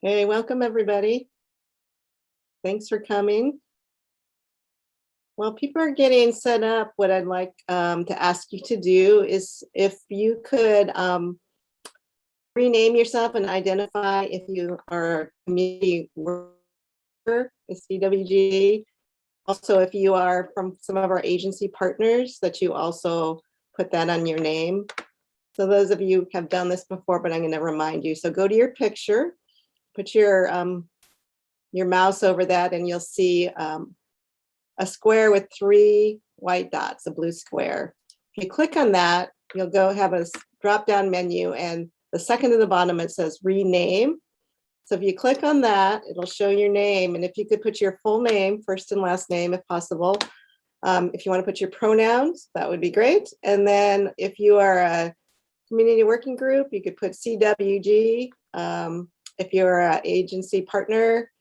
Hey, welcome everybody. Thanks for coming. While people are getting set up, what I'd like to ask you to do is if you could rename yourself and identify if you are a community worker, a CWG. Also, if you are from some of our agency partners, that you also put that on your name. So those of you have done this before, but I'm going to remind you. So go to your picture, put your mouse over that, and you'll see a square with 3 white dots, a blue square. If you click on that, you'll go have a drop-down menu, and the second to the bottom, it says rename. So if you click on that, it'll show your name. And if you could put your full name, first and last name, if possible. If you want to put your pronouns, that would be great. And then if you are a community working group, you could put CWG. If you're an agency partner,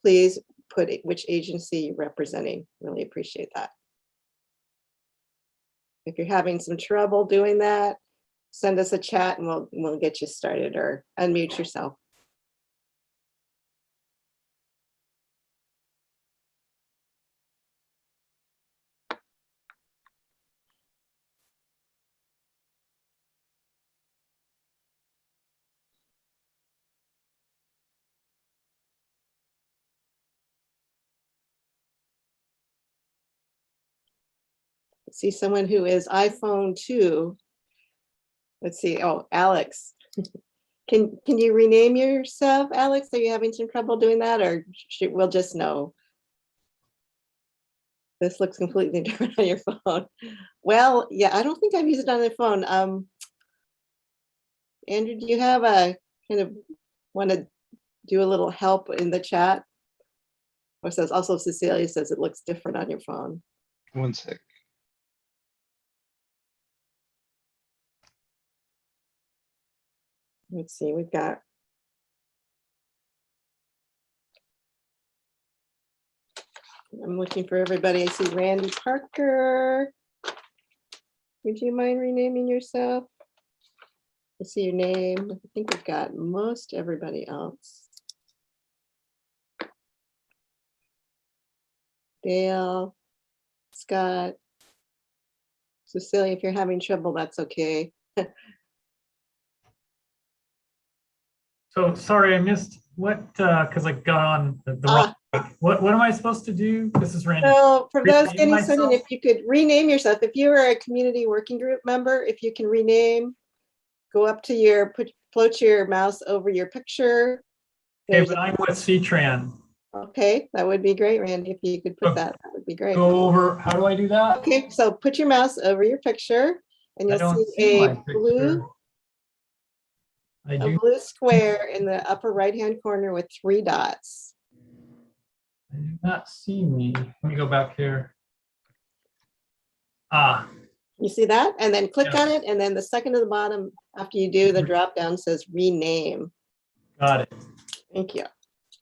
please put which agency you're representing. Really appreciate that. If you're having some trouble doing that, send us a chat and we'll get you started, or unmute yourself. See someone who is iPhone 2. Let's see. Oh, Alex. Can you rename yourself, Alex? Are you having some trouble doing that, or we'll just know? This looks completely different on your phone. Well, yeah, I don't think I've used it on the phone. Andrew, do you have a kind of want to do a little help in the chat? Or says also Cecilia says it looks different on your phone. One sec. Let's see, we've got. I'm looking for everybody. I see Randy Parker. Would you mind renaming yourself? I see your name. I think we've got most everybody else. Dale, Scott, Cecilia, if you're having trouble, that's okay. So sorry, I missed what, because I got on the wrong. What am I supposed to do? This is Randy. So for those getting myself? started, if you could rename yourself, if you are a community working group member, if you can rename, go up to your, float your mouse over your picture. Okay, but I'm with C-Tran. Okay, that would be great, Randy. If you could put that would be great. Go over, how do I do that? Okay, so put your mouse over your picture and you'll see a blue square in the upper right-hand corner with 3 dots. I do not see me. Let me go back here. Ah. You see that? And then click on it, and then the second to the bottom, after you do, the drop-down says rename. Got it. Thank you.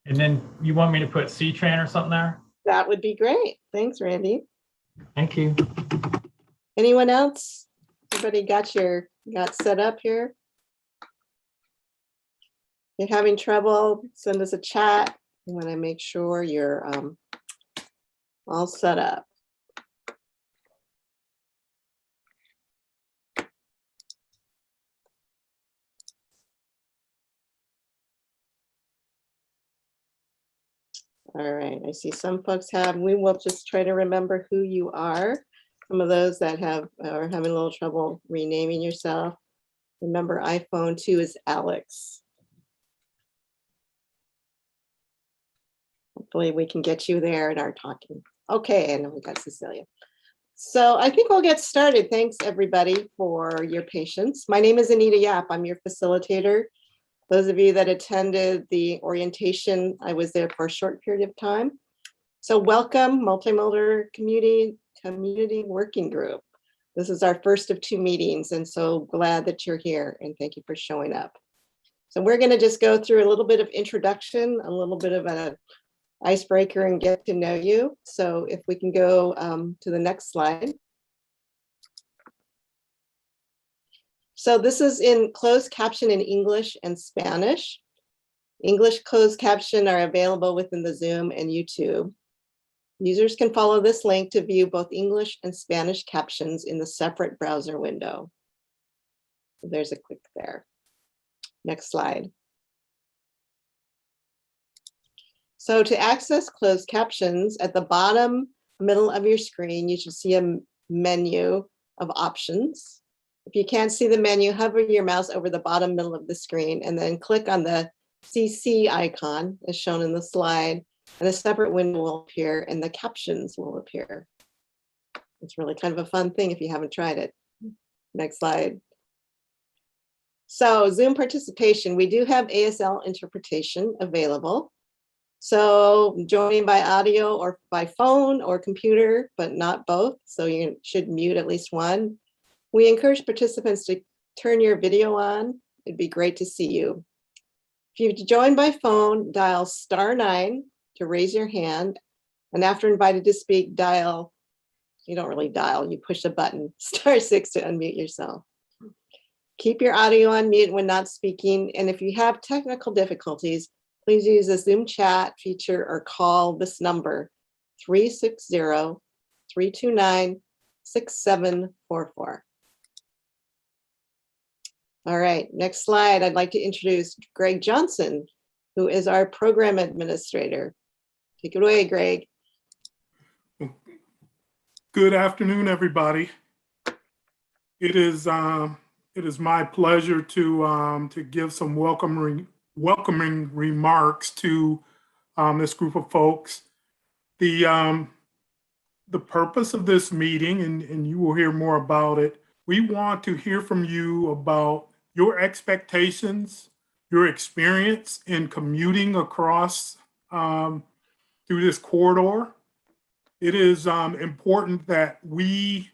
And then you want me to put C-Tran or something there? That would be great. Thanks, Randy. Thank you. Anyone else? Everybody got set up here? If you're having trouble, send us a chat. You want to make sure you're all set up. All right, I see some folks have, we will just try to remember who you are. Some of those that are having a little trouble renaming yourself. Remember, iPhone 2 is Alex. Hopefully we can get you there in our talking. Okay, and then we got Cecilia. So I think we'll get started. Thanks everybody for your patience. My name is Anita Yap. I'm your facilitator. Those of you that attended the orientation, I was there for a short period of time. So welcome, Multimodal Community Working Group. This is our first of 2 meetings, and so glad that you're here, and thank you for showing up. So we're gonna just go through a little bit of introduction, a little bit of an icebreaker, and get to know you. So if we can go to the next slide. So this is in closed caption in English and Spanish. English closed caption are available within the Zoom and YouTube. Users can follow this link to view both English and Spanish captions in the separate browser window. There's a click there. Next slide. So to access closed captions, at the bottom middle of your screen, you should see a menu of options. If you can't see the menu, hover your mouse over the bottom middle of the screen and then click on the CC icon as shown in the slide, and a separate window will appear and the captions will appear. It's really kind of a fun thing if you haven't tried it. Next slide. So Zoom participation, we do have ASL interpretation available. So joining by audio or by phone or computer, but not both. So you should mute at least one. We encourage participants to turn your video on. It'd be great to see you. If you join by phone, dial *9 to raise your hand. And after invited to speak, dial, you don't really dial, you push a button, *6 to unmute yourself. Keep your audio on mute when not speaking. And if you have technical difficulties, please use the Zoom chat feature or call this number, 360-329-6744. All right, next slide. I'd like to introduce Greg Johnson, who is our program administrator. Take it away, Greg. Good afternoon, everybody. It is my pleasure to give some welcoming remarks to this group of folks. The purpose of this meeting, and you will hear more about it, we want to hear from you about your expectations, your experience in commuting across through this corridor. It is important that we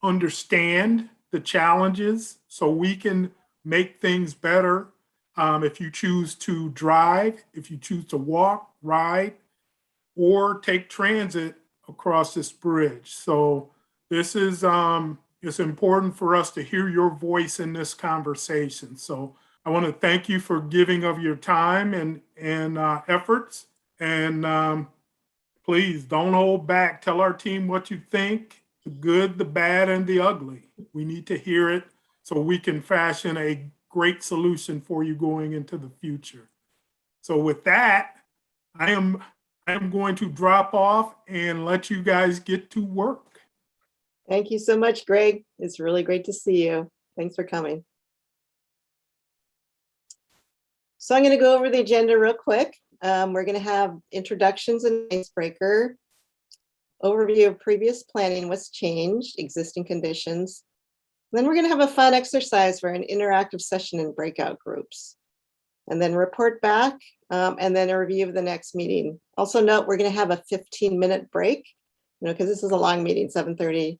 understand the challenges so we can make things better. If you choose to drive, if you choose to walk, ride, or take transit across this bridge. So this is, it's important for us to hear your voice in this conversation. So I want to thank you for giving of your time and efforts. And please don't hold back. Tell our team what you think, the good, the bad, and the ugly. We need to hear it so we can fashion a great solution for you going into the future. So with that, I am going to drop off and let you guys get to work. Thank you so much, Greg. It's really great to see you. Thanks for coming. So I'm going to go over the agenda real quick. We're going to have introductions and icebreaker, overview of previous planning, what's changed, existing conditions. Then we're going to have a fun exercise for an interactive session in breakout groups. And then report back, and then a review of the next meeting. Also note, we're going to have a 15-minute break, because this is a long meeting, 4:30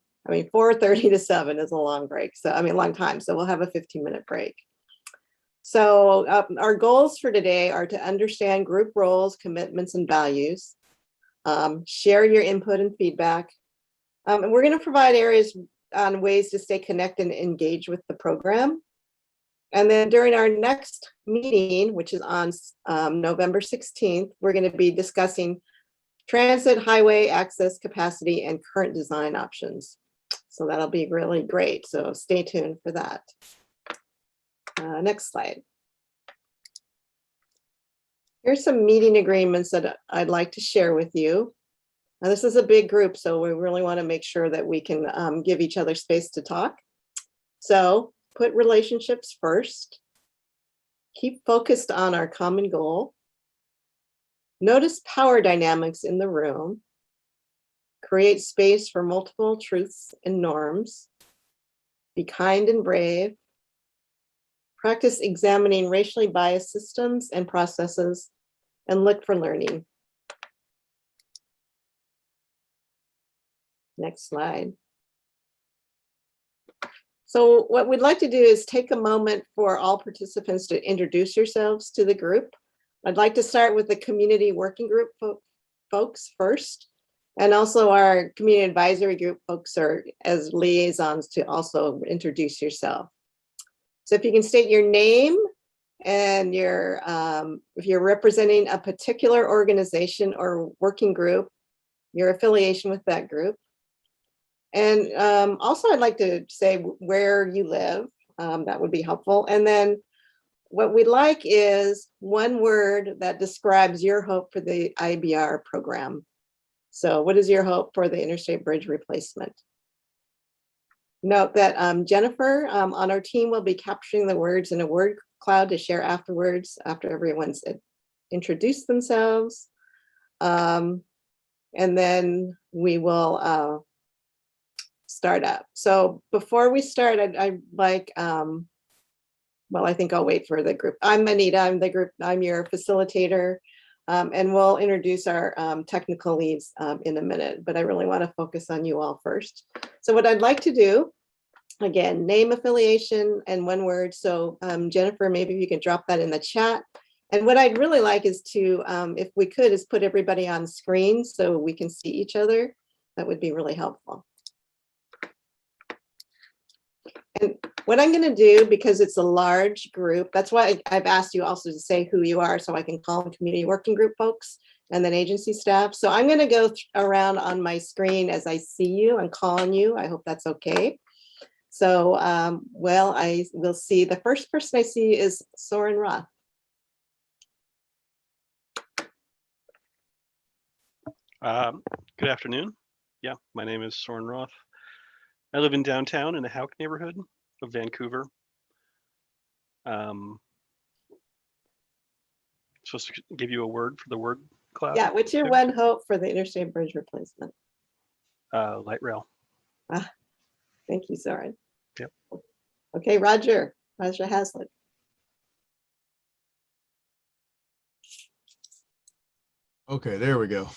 to 7 is a long break. So, long time. So we'll have a 15-minute break. So our goals for today are to understand group roles, commitments, and values, share your input and feedback. And we're going to provide areas on ways to stay connected and engage with the program. And then during our next meeting, which is on November 16th, we're going to be discussing transit, highway access capacity, and current design options. So that'll be really great. So stay tuned for that. Next slide. Here's some meeting agreements that I'd like to share with you. Now, this is a big group, so we really want to make sure that we can give each other space to talk. So put relationships first. Keep focused on our common goal. Notice power dynamics in the room. Create space for multiple truths and norms. Be kind and brave. Practice examining racially biased systems and processes, and look for learning. Next slide. So what we'd like to do is take a moment for all participants to introduce yourselves to the group. I'd like to start with the community working group folks first, and also our community advisory group folks are as liaisons to also introduce yourself. So if you can state your name and if you're representing a particular organization or working group, your affiliation with that group. And also I'd like to say where you live, that would be helpful. And then what we'd like is one word that describes your hope for the IBR program. So what is your hope for the Interstate Bridge replacement? Note that Jennifer on our team will be capturing the words in a word cloud to share afterwards, after everyone's introduced themselves. And then we will start up. So before we start, I'd like, well, I think I'll wait for the group. I'm Anita, I'm your facilitator, and we'll introduce our technical leads in a minute, but I really want to focus on you all first. So what I'd like to do, again, name, affiliation, and one word. So Jennifer, maybe you can drop that in the chat. And what I'd really like is to, if we could, is put everybody on screen so we can see each other. That would be really helpful. And what I'm going to do, because it's a large group, that's why I've asked you also to say who you are so I can call them community working group folks and then agency staff. So I'm going to go around on my screen as I see you and call on you. I hope that's okay. So, well, I will see, the first person I see is Sr500. Good afternoon. Yeah, my name is Sr500. I live in downtown in the Hauk neighborhood of Vancouver. Supposed to give you a word for the word cloud? Yeah, what's your one hope for the Interstate Bridge replacement? Light rail. Thank you, Soren. Yep. Okay, Roger Haslett. Okay, there we go.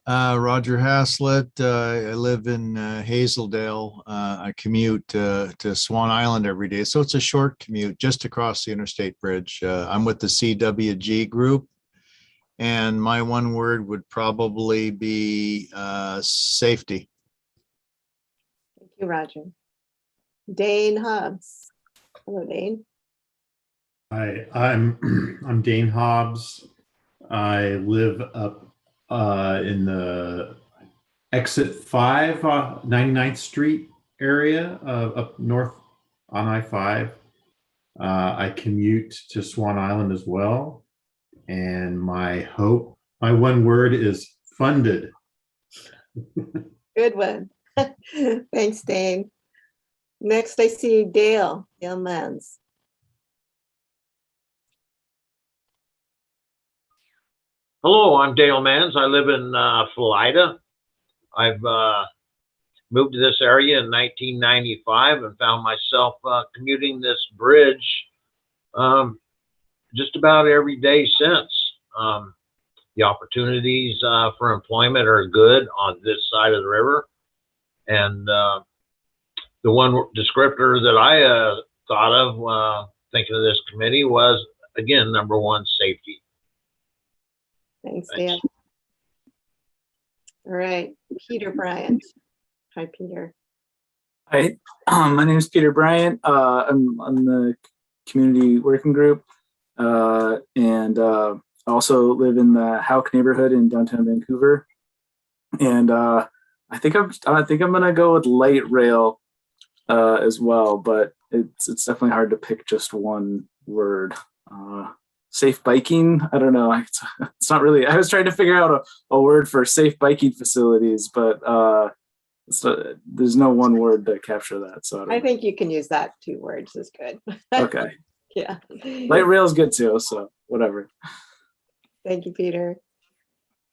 Roger Haslett. I live in Hazeldale. I commute to Swan Island every day. So it's a short commute just across the Interstate Bridge. I'm with the CWG group. And my one word would probably be safety. Thank you, Roger. Dane Hobbs. Hello, Dane. Hi, I'm Dane Hobbs. I live up in the exit 5, 99th Street area up north on I-5. I commute to Swan Island as well. And my one word is funded. Good one. Thanks, Dane. Next, I see Dale Mans. Hello, I'm Dale Mans. I live in Florida. I've moved to this area in 1995 and found myself commuting this bridge just about every day since. The opportunities for employment are good on this side of the river. And the one descriptor that I thought of thinking of this committee was, again, number one, safety. Thanks, Dan. All right, Peter Bryant. Hi, Peter. Hi, my name is Peter Bryant. I'm on the community working group, and I also live in the Hauk neighborhood in downtown Vancouver. And I think I'm gonna go with light rail as well, but it's definitely hard to pick just one word. Safe biking, I don't know. It's not really. I was trying to figure out a word for safe biking facilities, but there's no one word to capture that. So I think you can use that. 2 words is good. Okay. Yeah. Light rail is good too. So whatever. Thank you, Peter.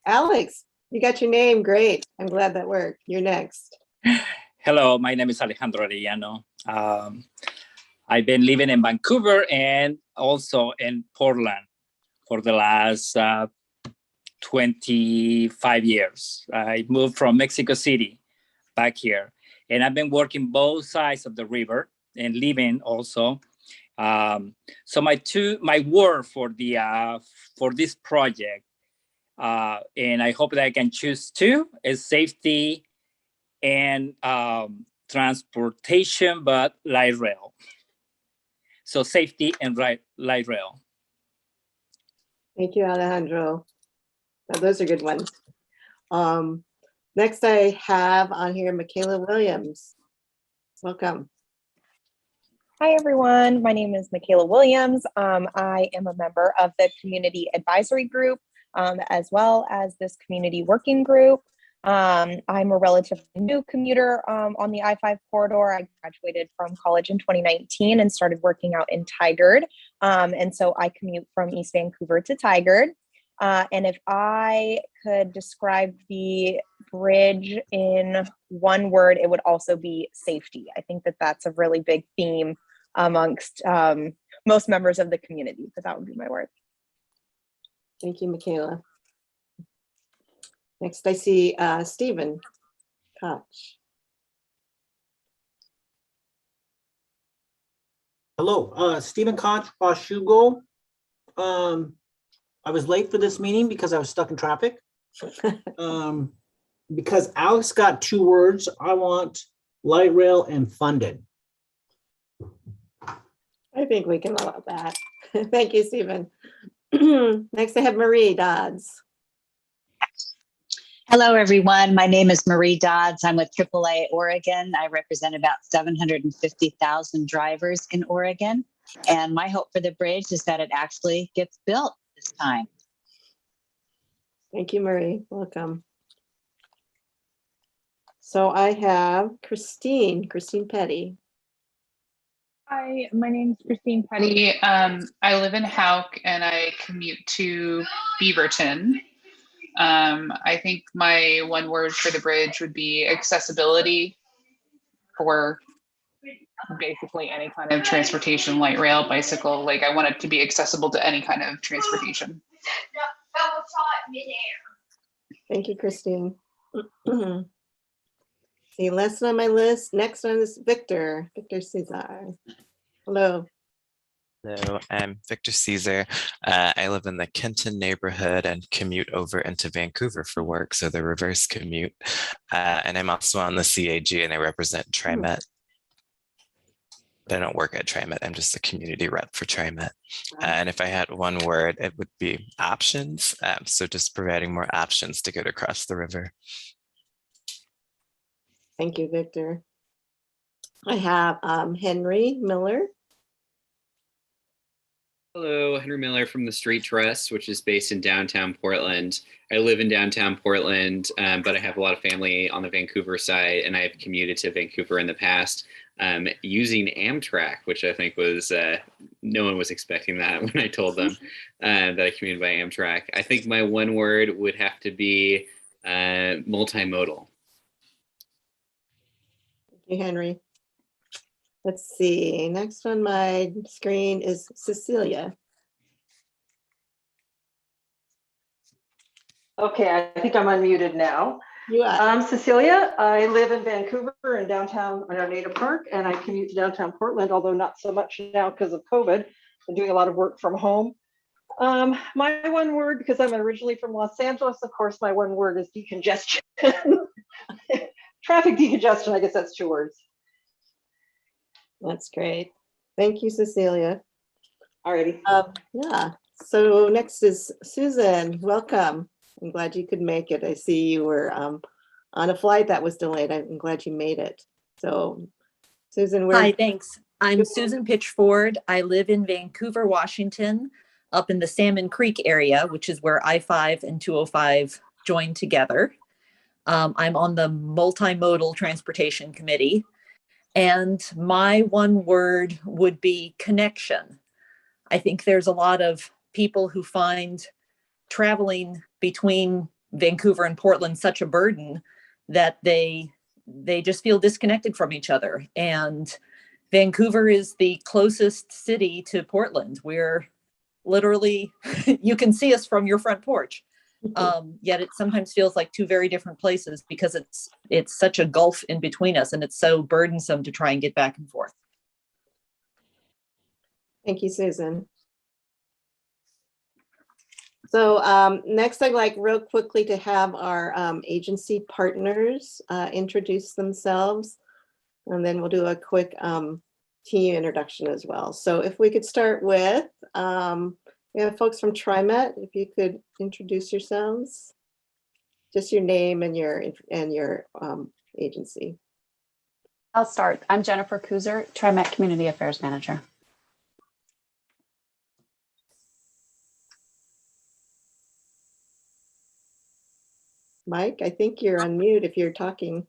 Alex, you got your name. Great. I'm glad that worked. You're next. Hello, my name is Alejandro Alejano. I've been living in Vancouver and also in Portland for the last 25 years. I moved from Mexico City back here, and I've been working both sides of the river and living also. So my word for this project, and I hope that I can choose 2, is safety and transportation, but light rail. So safety and light rail. Thank you, Alejandro. Oh, those are good ones. Next I have on here Michaela Williams. Welcome. Hi, everyone. My name is Michaela Williams. I am a member of the Community Advisory Group, as well as this community working group. I'm a relatively new commuter on the I-5 corridor. I graduated from college in 2019 and started working out in Tigard. And so I commute from East Vancouver to Tigard. And if I could describe the bridge in one word, it would also be safety. I think that that's a really big theme amongst most members of the community, but that would be my word. Thank you, Michaela. Next, I see Stephen Koch. Hello, Stephen Koch, Washugo. I was late for this meeting because I was stuck in traffic. Because Alex got 2 words, I want light rail and funded. I think we can allow that. Thank you, Stephen. Next, I have Marie Dodds. Hello, everyone. My name is Marie Dodds. I'm with AAA Oregon. I represent about 750,000 drivers in Oregon. And my hope for the bridge is that it actually gets built this time. Thank you, Marie. Welcome. So I have Christine Petty. Hi, my name is Christine Petty. I live in Houck and I commute to Beaverton. I think my one word for the bridge would be accessibility for basically any kind of transportation, light rail, bicycle. Like I want it to be accessible to any kind of transportation. Thank you, Christine. See, last on my list, next one is Victor Cesar. Hello. Hello, I'm Victor Caesar. I live in the Kenton neighborhood and commute over into Vancouver for work, so the reverse commute. And I'm also on the CAG and I represent TriMet. But I don't work at TriMet, I'm just a community rep for TriMet. And if I had one word, it would be options. So just providing more options to get across the river. Thank you, Victor. I have Henry Miller. Hello, Henry Miller from the Street Dress, which is based in downtown Portland. I live in downtown Portland, but I have a lot of family on the Vancouver side, and I have commuted to Vancouver in the past using Amtrak, which I think was, no one was expecting that when I told them that I commuted by Amtrak. I think my one word would have to be multimodal. Thank you, Henry. Let's see, next on my screen is Cecilia. Okay, I think I'm unmuted now. You are. I'm Cecilia. I live in Vancouver in downtown Oneida Park, and I commute to downtown Portland, although not so much now because of COVID. I'm doing a lot of work from home. My one word, because I'm originally from Los Angeles, of course, my one word is decongestion. Traffic decongestion, I guess that's 2 words. That's great. Thank you, Cecilia. Alrighty. Yeah, so next is Susan. Welcome. I'm glad you could make it. I see you were on a flight that was delayed. I'm glad you made it. So Susan, Hi, thanks. I'm Susan Pitchford. I live in Vancouver, Washington, up in the Salmon Creek area, which is where I-5 and 205 join together. I'm on the Multimodal Transportation Committee. And my one word would be connection. I think there's a lot of people who find traveling between Vancouver and Portland such a burden that they just feel disconnected from each other. And Vancouver is the closest city to Portland. We're literally, you can see us from your front porch. Yet it sometimes feels like 2 very different places because it's such a gulf in between us and it's so burdensome to try and get back and forth. Thank you, Susan. So next I'd like real quickly to have our agency partners introduce themselves, and then we'll do a quick team introduction as well. So if we could start with, we have folks from TriMet, if you could introduce yourselves, just your name and your agency. I'll start. I'm Jennifer Kuzer, TriMet Community Affairs Manager. Mike, I think you're on mute if you're talking.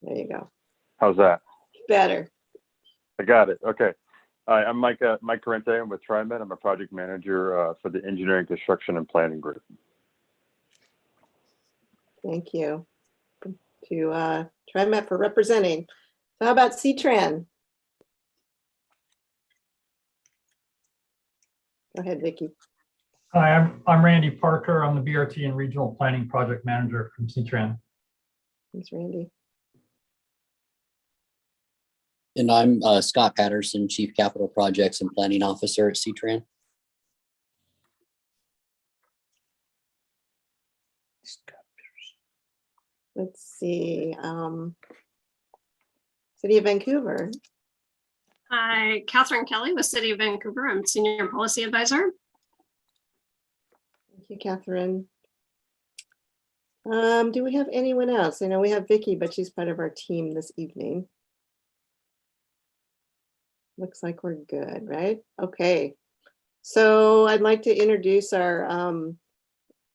There you go. How's that? Better. I got it. Okay. Hi, I'm Mike Corrente. I'm with TriMet. I'm a project manager for the Engineering, Construction, and Planning Group. Thank you to TriMet for representing. So how about CTRAN? Go ahead, Vicki. Hi, I'm Randy Parker. I'm the BRT and Regional Planning Project Manager from CTRAN. Thanks, Randy. And I'm Scott Patterson, Chief Capital Projects and Planning Officer at CTRAN. Let's see. City of Vancouver. Hi, Catherine Kelly with City of Vancouver. I'm Senior Policy Advisor. Thank you, Catherine. Do we have anyone else? I know we have Vicki, but she's part of our team this evening. Looks like we're good, right? Okay. So I'd like to introduce our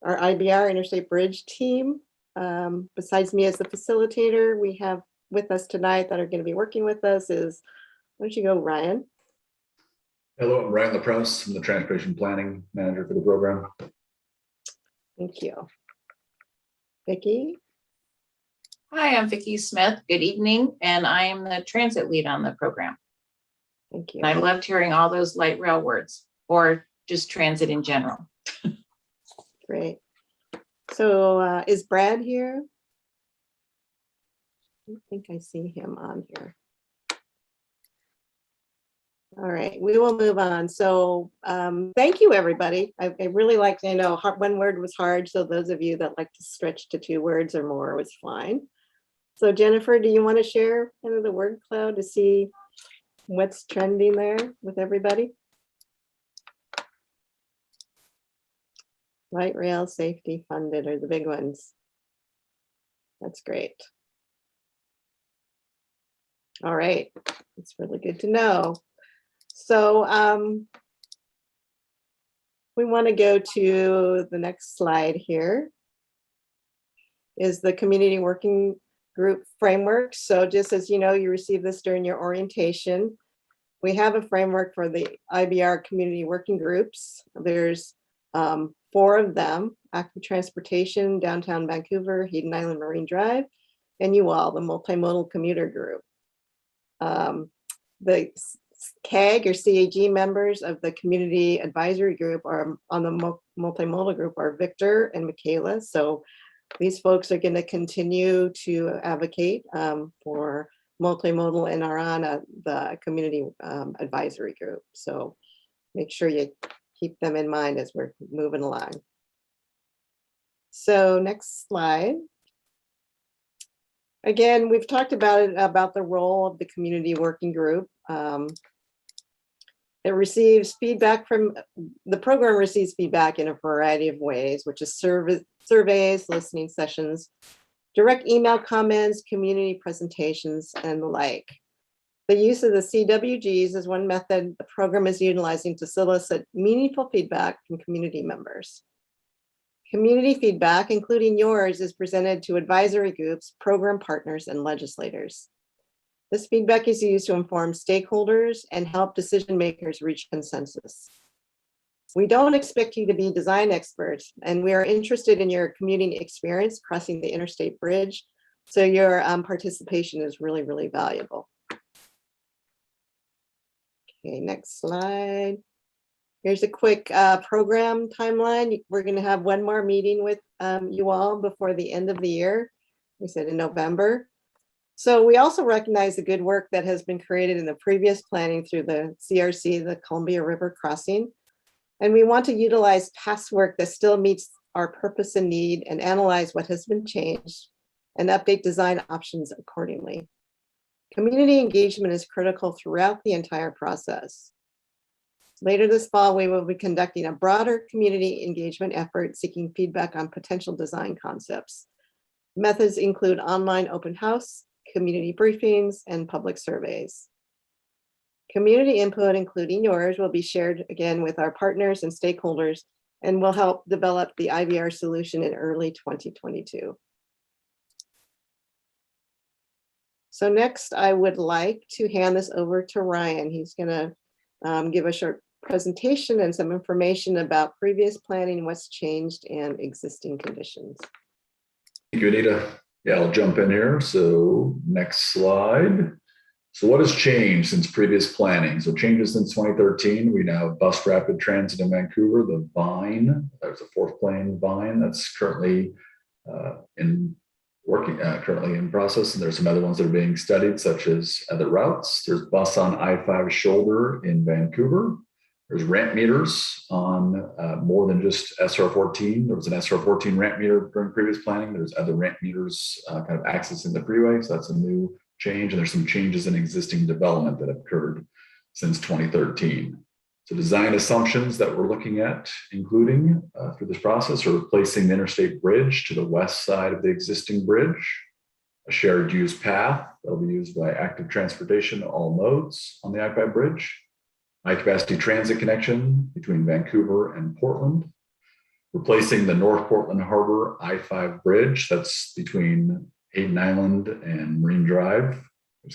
IBR Interstate Bridge team. Besides me as the facilitator, we have with us tonight that are going to be working with us is, why don't you go, Ryan? Hello, I'm Ryan LaPresse. I'm the Transportation Planning Manager for the program. Thank you. Vicki? Hi, I'm Vicki Smith. Good evening, and I am the transit lead on the program. Thank you. And I loved hearing all those light rail words, or just transit in general. Great. So is Brad here? I don't think I see him on here. All right, we will move on. So thank you, everybody. I really like to know one word was hard. So those of you that like to stretch to 2 words or more was fine. So Jennifer, do you want to share kind of the word cloud to see what's trending there with everybody? Light rail safety funded are the big ones. That's great. All right, it's really good to know. So we want to go to the next slide here is the community working group framework. So just as you know, you received this during your orientation. We have a framework for the IBR community working groups. There's 4 of them: Active Transportation, Downtown Vancouver, Hayden Island Marine Drive, and you all, the Multimodal Commuter Group. The CAG or CAG members of the Community Advisory Group are on the Multimodal Group are Victor and Michaela. So these folks are going to continue to advocate for multimodal and are on the Community Advisory Group. So make sure you keep them in mind as we're moving along. So next slide. Again, we've talked about the role of the community working group. It receives feedback from, the program receives feedback in a variety of ways, which is surveys, listening sessions, direct email comments, community presentations, and the like. The use of the CWGs is one method the program is utilizing to solicit meaningful feedback from community members. Community feedback, including yours, is presented to advisory groups, program partners, and legislators. This feedback is used to inform stakeholders and help decision makers reach consensus. We don't expect you to be design experts, and we are interested in your commuting experience crossing the Interstate Bridge, so your participation is really, really valuable. Okay, next slide. Here's a quick program timeline. We're going to have one more meeting with you all before the end of the year. We said in November. So we also recognize the good work that has been created in the previous planning through the CRC, the Columbia River Crossing. And we want to utilize past work that still meets our purpose and need and analyze what has been changed and update design options accordingly. Community engagement is critical throughout the entire process. Later this fall, we will be conducting a broader community engagement effort seeking feedback on potential design concepts. Methods include online open house, community briefings, and public surveys. Community input, including yours, will be shared again with our partners and stakeholders and will help develop the IVR solution in early 2022. So next, I would like to hand this over to Ryan. He's going to give a short presentation and some information about previous planning, what's changed, and existing conditions. Thank you, Anita. Yeah, I'll jump in here. So next slide. So what has changed since previous planning? So changes since 2013. We now have bus rapid transit in Vancouver, the Vine. There's a 4th lane Vine that's currently currently in process, and there's some other ones that are being studied, such as other routes. There's bus on I-5 shoulder in Vancouver. There's ramp meters on more than just SR14. There was an SR14 ramp meter during previous planning. There's other ramp meters kind of accessing the freeway, so that's a new change. And there's some changes in existing development that have occurred since 2013. So design assumptions that we're looking at, including through this process, are replacing the Interstate Bridge to the west side of the existing bridge, a shared use path that will be used by active transportation, all modes on the I-5 bridge, high capacity transit connection between Vancouver and Portland, replacing the North Portland Harbor I-5 bridge that's between Hayden Island and Marine Drive.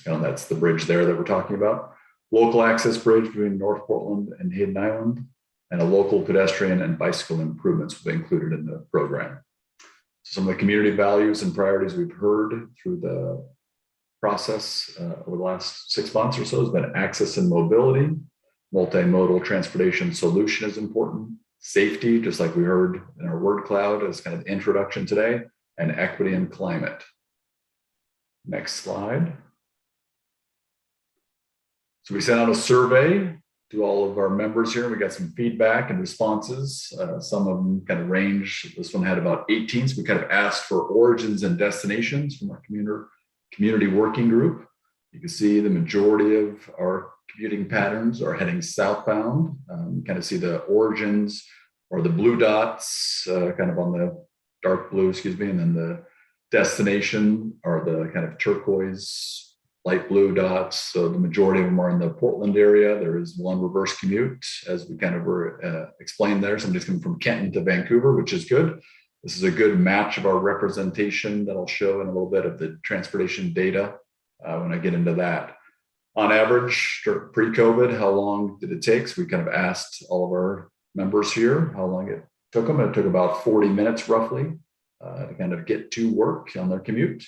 That's the bridge there that we're talking about. Local access bridge between North Portland and Hayden Island, and a local pedestrian and bicycle improvements will be included in the program. Some of the community values and priorities we've heard through the process over the last 6 months or so has been access and mobility. Multimodal transportation solution is important. Safety, just like we heard in our word cloud as kind of the introduction today, and equity and climate. Next slide. So we sent out a survey to all of our members here. We got some feedback and responses. Some of them kind of range. This one had about 18. So we kind of asked for origins and destinations from our community working group. You can see the majority of our commuting patterns are heading southbound. You kind of see the origins or the blue dots kind of on the dark blue, and then the destination are the kind of turquoise light blue dots. So the majority of them are in the Portland area. There is one reverse commute, as we kind of were explained there. Somebody's coming from Kenton to Vancouver, which is good. This is a good match of our representation that I'll show in a little bit of the transportation data when I get into that. On average, pre-COVID, how long did it take? So we kind of asked all of our members here how long it took them. It took about 40 minutes roughly to kind of get to work on their commute.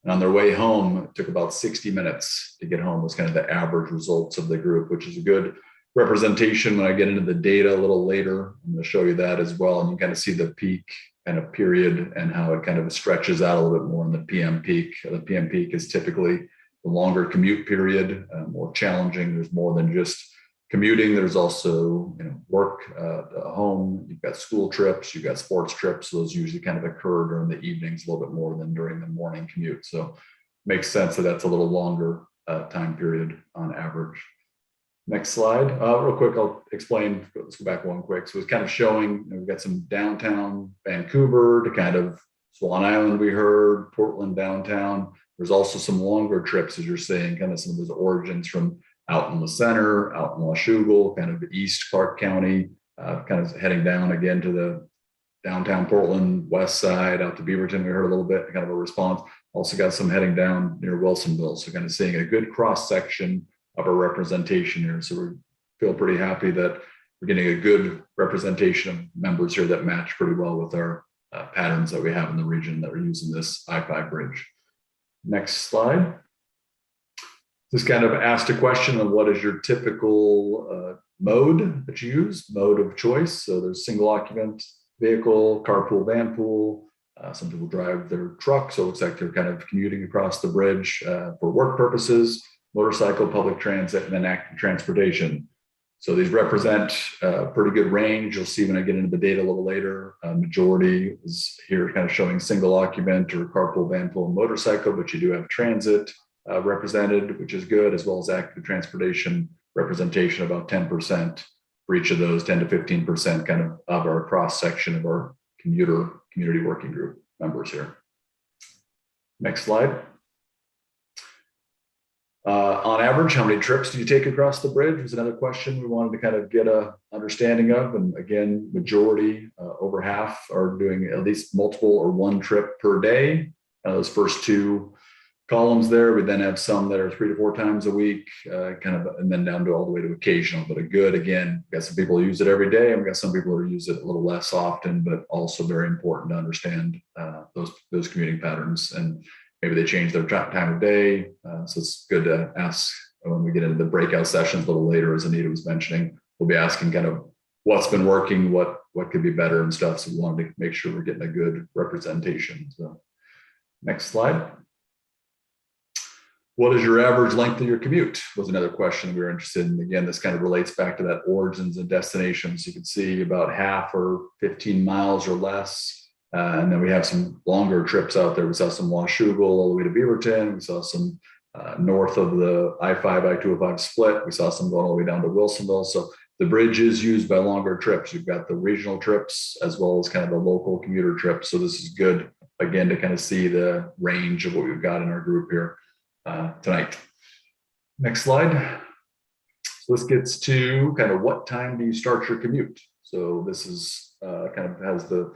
And on their way home, it took about 60 minutes to get home was kind of the average results of the group, which is a good representation. When I get into the data a little later, I'm going to show you that as well. And you kind of see the peak kind of period and how it kind of stretches out a little bit more in the PM peak. The PM peak is typically the longer commute period, more challenging. There's more than just commuting. There's also work, home. You've got school trips. You've got sports trips. Those usually kind of occur during the evenings a little bit more than during the morning commute. So it makes sense that that's a little longer time period on average. Next slide. Real quick, I'll explain. Let's go back one quick. So it's kind of showing we've got some downtown Vancouver to kind of Swan Island. We heard Portland downtown. There's also some longer trips, as you're saying, kind of some of those origins from out in the center, out in Washougal, kind of east Clark County, kind of heading down again to the downtown Portland, west side, out to Beaverton. We heard a little bit, kind of a response. Also got some heading down near Wilsonville. So kind of seeing a good cross section of a representation here. So we feel pretty happy that we're getting a good representation of members here that match pretty well with our patterns that we have in the region that are using this I-5 bridge. Next slide. This kind of asked a question of what is your typical mode that you use, mode of choice. So there's single occupant vehicle, carpool, vanpool. Some people drive their truck. So it looks like they're kind of commuting across the bridge for work purposes, motorcycle, public transit, and then active transportation. So these represent a pretty good range. You'll see when I get into the data a little later, majority is here kind of showing single occupant or carpool, vanpool, and motorcycle, but you do have transit, represented, which is good, as well as active transportation representation, about 10% for each of those, 10 to 15% kind of our cross section of our community working group members here. Next slide. On average, how many trips do you take across the bridge was another question we wanted to kind of get a understanding of. And again, majority, over half, are doing at least multiple or one trip per day. Those first two columns there, we then have some that are 3 to 4 times a week, and then down to all the way to occasional. But a good, again, we've got some people who use it every day, and we've got some people who use it a little less often, but also very important to understand those commuting patterns. And maybe they change their time of day. So it's good to ask when we get into the breakout sessions a little later, as Anita was mentioning. We'll be asking kind of what's been working, what could be better and stuff. So we wanted to make sure we're getting a good representation. So next slide. What is your average length of your commute was another question we were interested in. Again, this kind of relates back to that origins and destinations. You can see about half or 15 miles or less. And then we have some longer trips out there. We saw some Washougal all the way to Beaverton. We saw some north of the I-5, I-205 split. We saw some going all the way down to Wilsonville. So the bridge is used by longer trips. You've got the regional trips as well as kind of the local commuter trips. So this is good, again, to kind of see the range of what we've got in our group here tonight. Next slide. So this gets to kind of what time do you start your commute? So this is kind of has the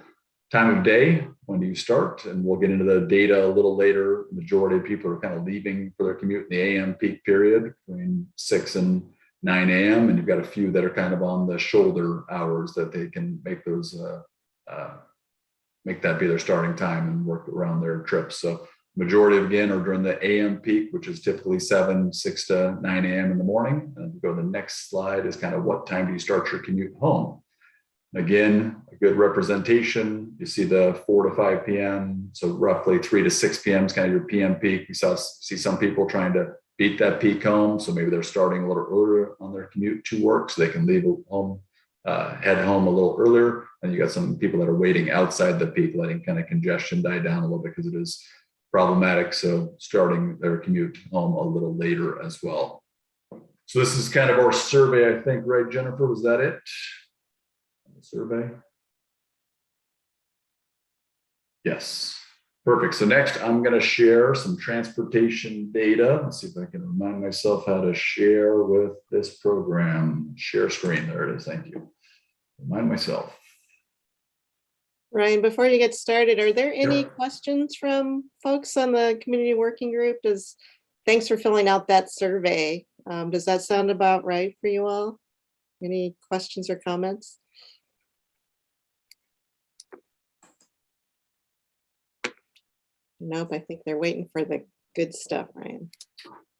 time of day, when do you start? And we'll get into the data a little later. The majority of people are kind of leaving for their commute in the AM peak period between 6 and 9 a.m. And you've got a few that are kind of on the shoulder hours that they can make those, make that be their starting time and work around their trips. So majority, again, are during the AM peak, which is typically 6 to 9 a.m. in the morning. And we go to the next slide is kind of what time do you start your commute home? Again, a good representation. You see the 4 to 5 p.m. So roughly 3 to 6 p.m. is kind of your PM peak. We see some people trying to beat that peak home. So maybe they're starting a little earlier on their commute to work so they can leave home, head home a little earlier. And you got some people that are waiting outside the peak, letting kind of congestion die down a little bit because it is problematic. So starting their commute home a little later as well. So this is kind of our survey, I think, right, Jennifer? Was that it? Survey. Yes, perfect. So next I'm going to share some transportation data. Let's see if I can remind myself how to share with this program. Share screen. There it is. Thank you. Remind myself. Ryan, before you get started, are there any questions from folks on the community working group? Thanks for filling out that survey. Does that sound about right for you all? Any questions or comments? Nope, I think they're waiting for the good stuff, Ryan.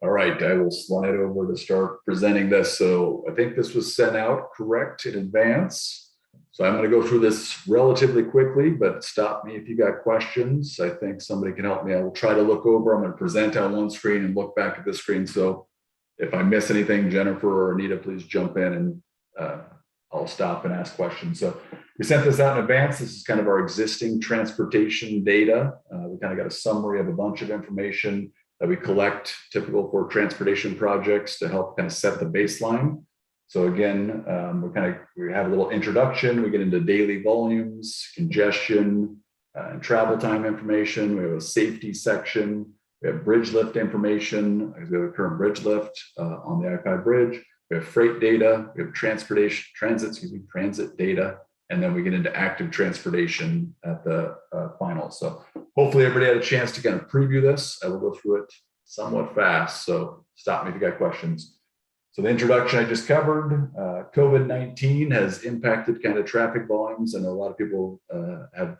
All right, I will slide over to start presenting this. So I think this was sent out correct in advance. So I'm going to go through this relatively quickly, but stop me if you got questions. I think somebody can help me. I will try to look over. I'm going to present on one screen and look back at this screen. So if I miss anything, Jennifer or Anita, please jump in and I'll stop and ask questions. So we sent this out in advance. This is kind of our existing transportation data. We kind of got a summary of a bunch of information that we collect, typical for transportation projects, to help kind of set the baseline. So again, we have a little introduction. We get into daily volumes, congestion, and travel time information. We have a safety section. We have bridge lift information. We have a current bridge lift on the I-5 bridge. We have freight data, we have transit data, and then we get into active transportation at the final. So hopefully everybody had a chance to kind of preview this. I will go through it somewhat fast, so stop me if you got questions. So the introduction I just covered, COVID-19 has impacted kind of traffic volumes. I know a lot of people have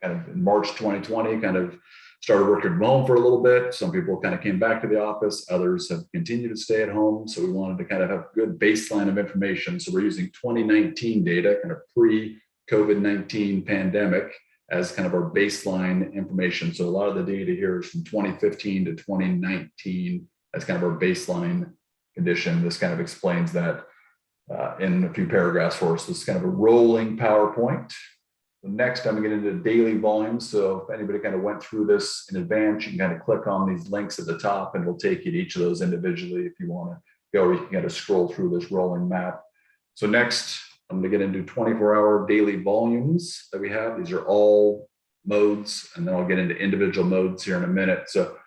kind of in March 2020 kind of started working from home for a little bit. Some people kind of came back to the office. Others have continued to stay at home. So we wanted to kind of have a good baseline of information. So we're using 2019 data, kind of pre-COVID-19 pandemic, as kind of our baseline information. So a lot of the data here is from 2015 to 2019 as kind of our baseline condition. This kind of explains that in a few paragraphs for us. This is kind of a rolling PowerPoint. Next, I'm gonna get into daily volumes. So if anybody kind of went through this in advance, you can kind of click on these links at the top and it'll take you to each of those individually if you want to go, or you can kind of scroll through this rolling map. So next, I'm gonna get into 24-hour daily volumes that we have. These are all modes, and then I'll get into individual modes here in a minute. So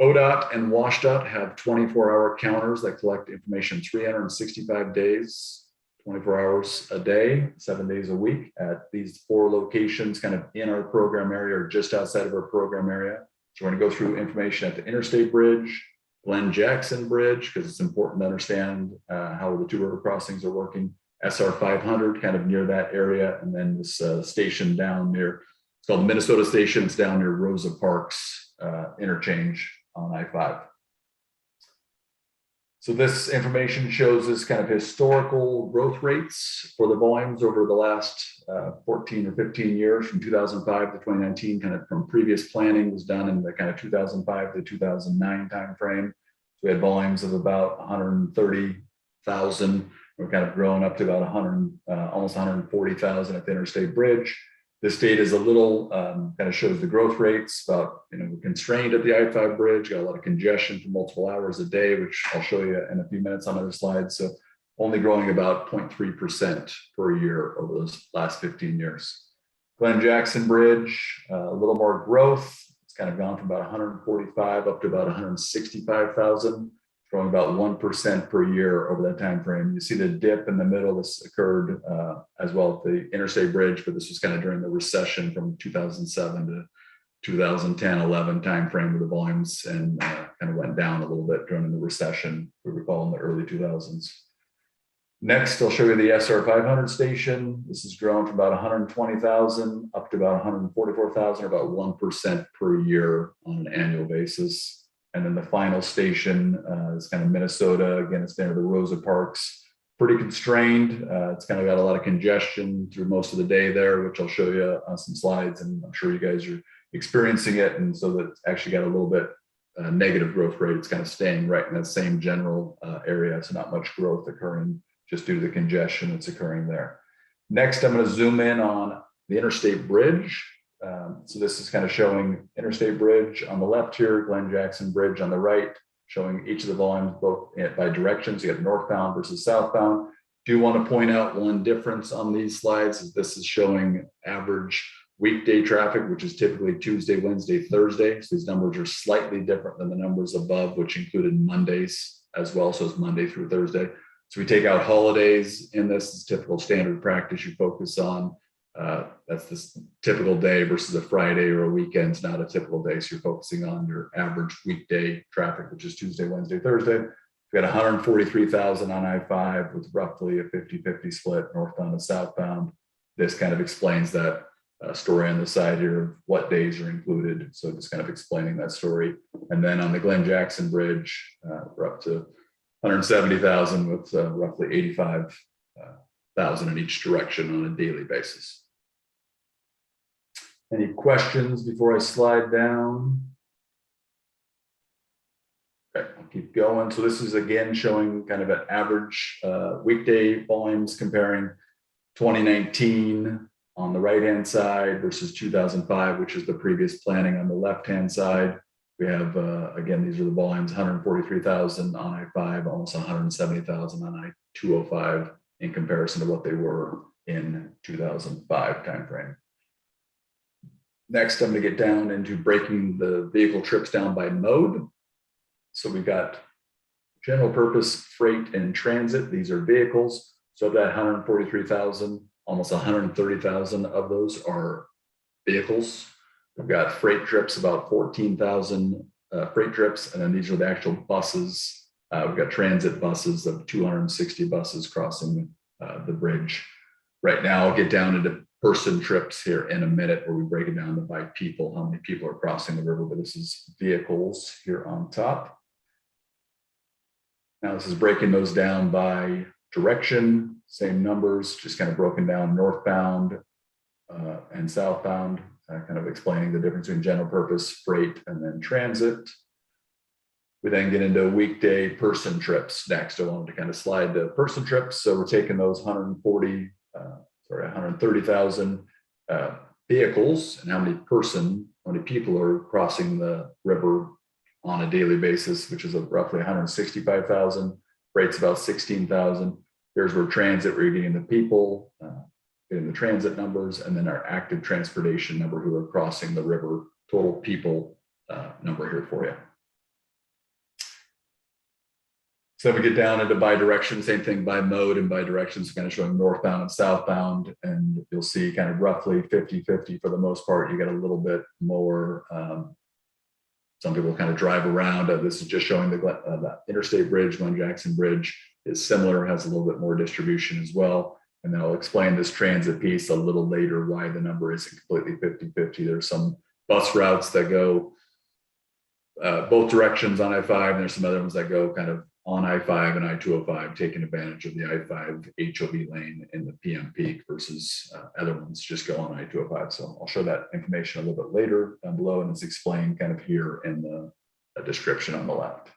ODOT and WashDOT have 24-hour counters that collect information 365 days, 24 hours a day, 7 days a week at these 4 locations kind of in our program area or just outside of our program area. So we're going to go through information at the Interstate Bridge, Glenn Jackson Bridge, because it's important to understand how the 2 river crossings are working, Sr500 kind of near that area, and then this station down near, it's called Minnesota Station. It's down near Rosa Parks interchange on I-5. So this information shows us kind of historical growth rates for the volumes over the last 14 or 15 years from 2005 to 2019, kind of from previous planning was done in the kind of 2005 to 2009 timeframe. So we had volumes of about 130,000. We're kind of growing up to about 100, almost 140,000 at the Interstate Bridge. This data is a little kind of shows the growth rates about, we're constrained at the I-5 bridge, got a lot of congestion for multiple hours a day, which I'll show you in a few minutes on other slides. So only growing about 0.3% per year over those last 15 years. Glenn Jackson Bridge, a little more growth. It's kind of gone from about 145 up to about 165,000. Growing about 1% per year over that time frame. You see the dip in the middle. This occurred as well at the Interstate Bridge, but this was kind of during the recession from 2007 to 2010-11 time frame, where the volumes and kind of went down a little bit during the recession, we recall in the early 2000s. Next, I'll show you the Sr500 station. This has grown from about 120,000 up to about 144,000, or about 1% per year on an annual basis. And then the final station is kind of Minnesota. Again, it's near the Rosa Parks. Pretty constrained. It's kind of got a lot of congestion through most of the day there, which I'll show you on some slides. And I'm sure you guys are experiencing it. And so that's actually got a little bit negative growth rate. It's kind of staying right in that same general area. So not much growth occurring just due to the congestion that's occurring there. Next, I'm going to zoom in on the Interstate Bridge. So this is kind of showing Interstate Bridge on the left here, Glenn Jackson Bridge on the right, showing each of the volumes both by directions. You got northbound versus southbound. Do want to point out one difference on these slides is this is showing average weekday traffic, which is typically Tuesday, Wednesday, Thursday. So these numbers are slightly different than the numbers above, which included Mondays as well. So it's Monday through Thursday. So we take out holidays in this. Is typical standard practice. You focus on that's this typical day versus a Friday or a weekend's not a typical day. So you're focusing on your average weekday traffic, which is Tuesday, Wednesday, Thursday. We've got 143,000 on I-5 with roughly a 50-50 split northbound and southbound. This kind of explains that story on the side here of what days are included. So just kind of explaining that story. And then on the Glenn Jackson Bridge, we're up to 170,000 with roughly 85,000 in each direction on a daily basis. Any questions before I slide down? Okay, I'll keep going. So this is again showing kind of an average weekday volumes comparing 2019 on the right-hand side versus 2005, which is the previous planning on the left-hand side. We have, again, these are the volumes, 143,000 on I-5, almost 170,000 on I-205 in comparison to what they were in 2005 timeframe. Next, I'm going to get down into breaking the vehicle trips down by mode. So we've got general purpose freight and transit. These are vehicles. So of that 143,000, almost 130,000 of those are vehicles. We've got freight trips, about 14,000 freight trips. And then these are the actual buses. We've got transit buses of 260 buses crossing the bridge. Right now, I'll get down into person trips here in a minute where we break it down by people, how many people are crossing the river, but this is vehicles here on top. Now this is breaking those down by direction, same numbers, just kind of broken down northbound and southbound, kind of explaining the difference between general purpose, freight, and then transit. We then get into weekday person trips next. I wanted to kind of slide the person trips. So we're taking those 130,000 vehicles and how many people are crossing the river on a daily basis, which is roughly 165,000. Rate's about 16,000. Here's where transit, we're getting the people, getting the transit numbers, and then our active transportation number who are crossing the river, total people number here for you. So we get down into bi-direction, same thing by mode and bi-direction, so kind of showing northbound and southbound, and you'll see kind of roughly 50-50 for the most part. You get a little bit more, some people kind of drive around. This is just showing the Interstate Bridge, Glen Jackson Bridge is similar, has a little bit more distribution as well. And then I'll explain this transit piece a little later, why the number isn't completely 50-50. There's some bus routes that go both directions on I-5, and there's some other ones that go kind of on I-5 and I-205, taking advantage of the I-5 HOV lane in the PM peak versus other ones just go on I-205. So I'll show that information a little bit later down below, and it's explained kind of here in the description on the left.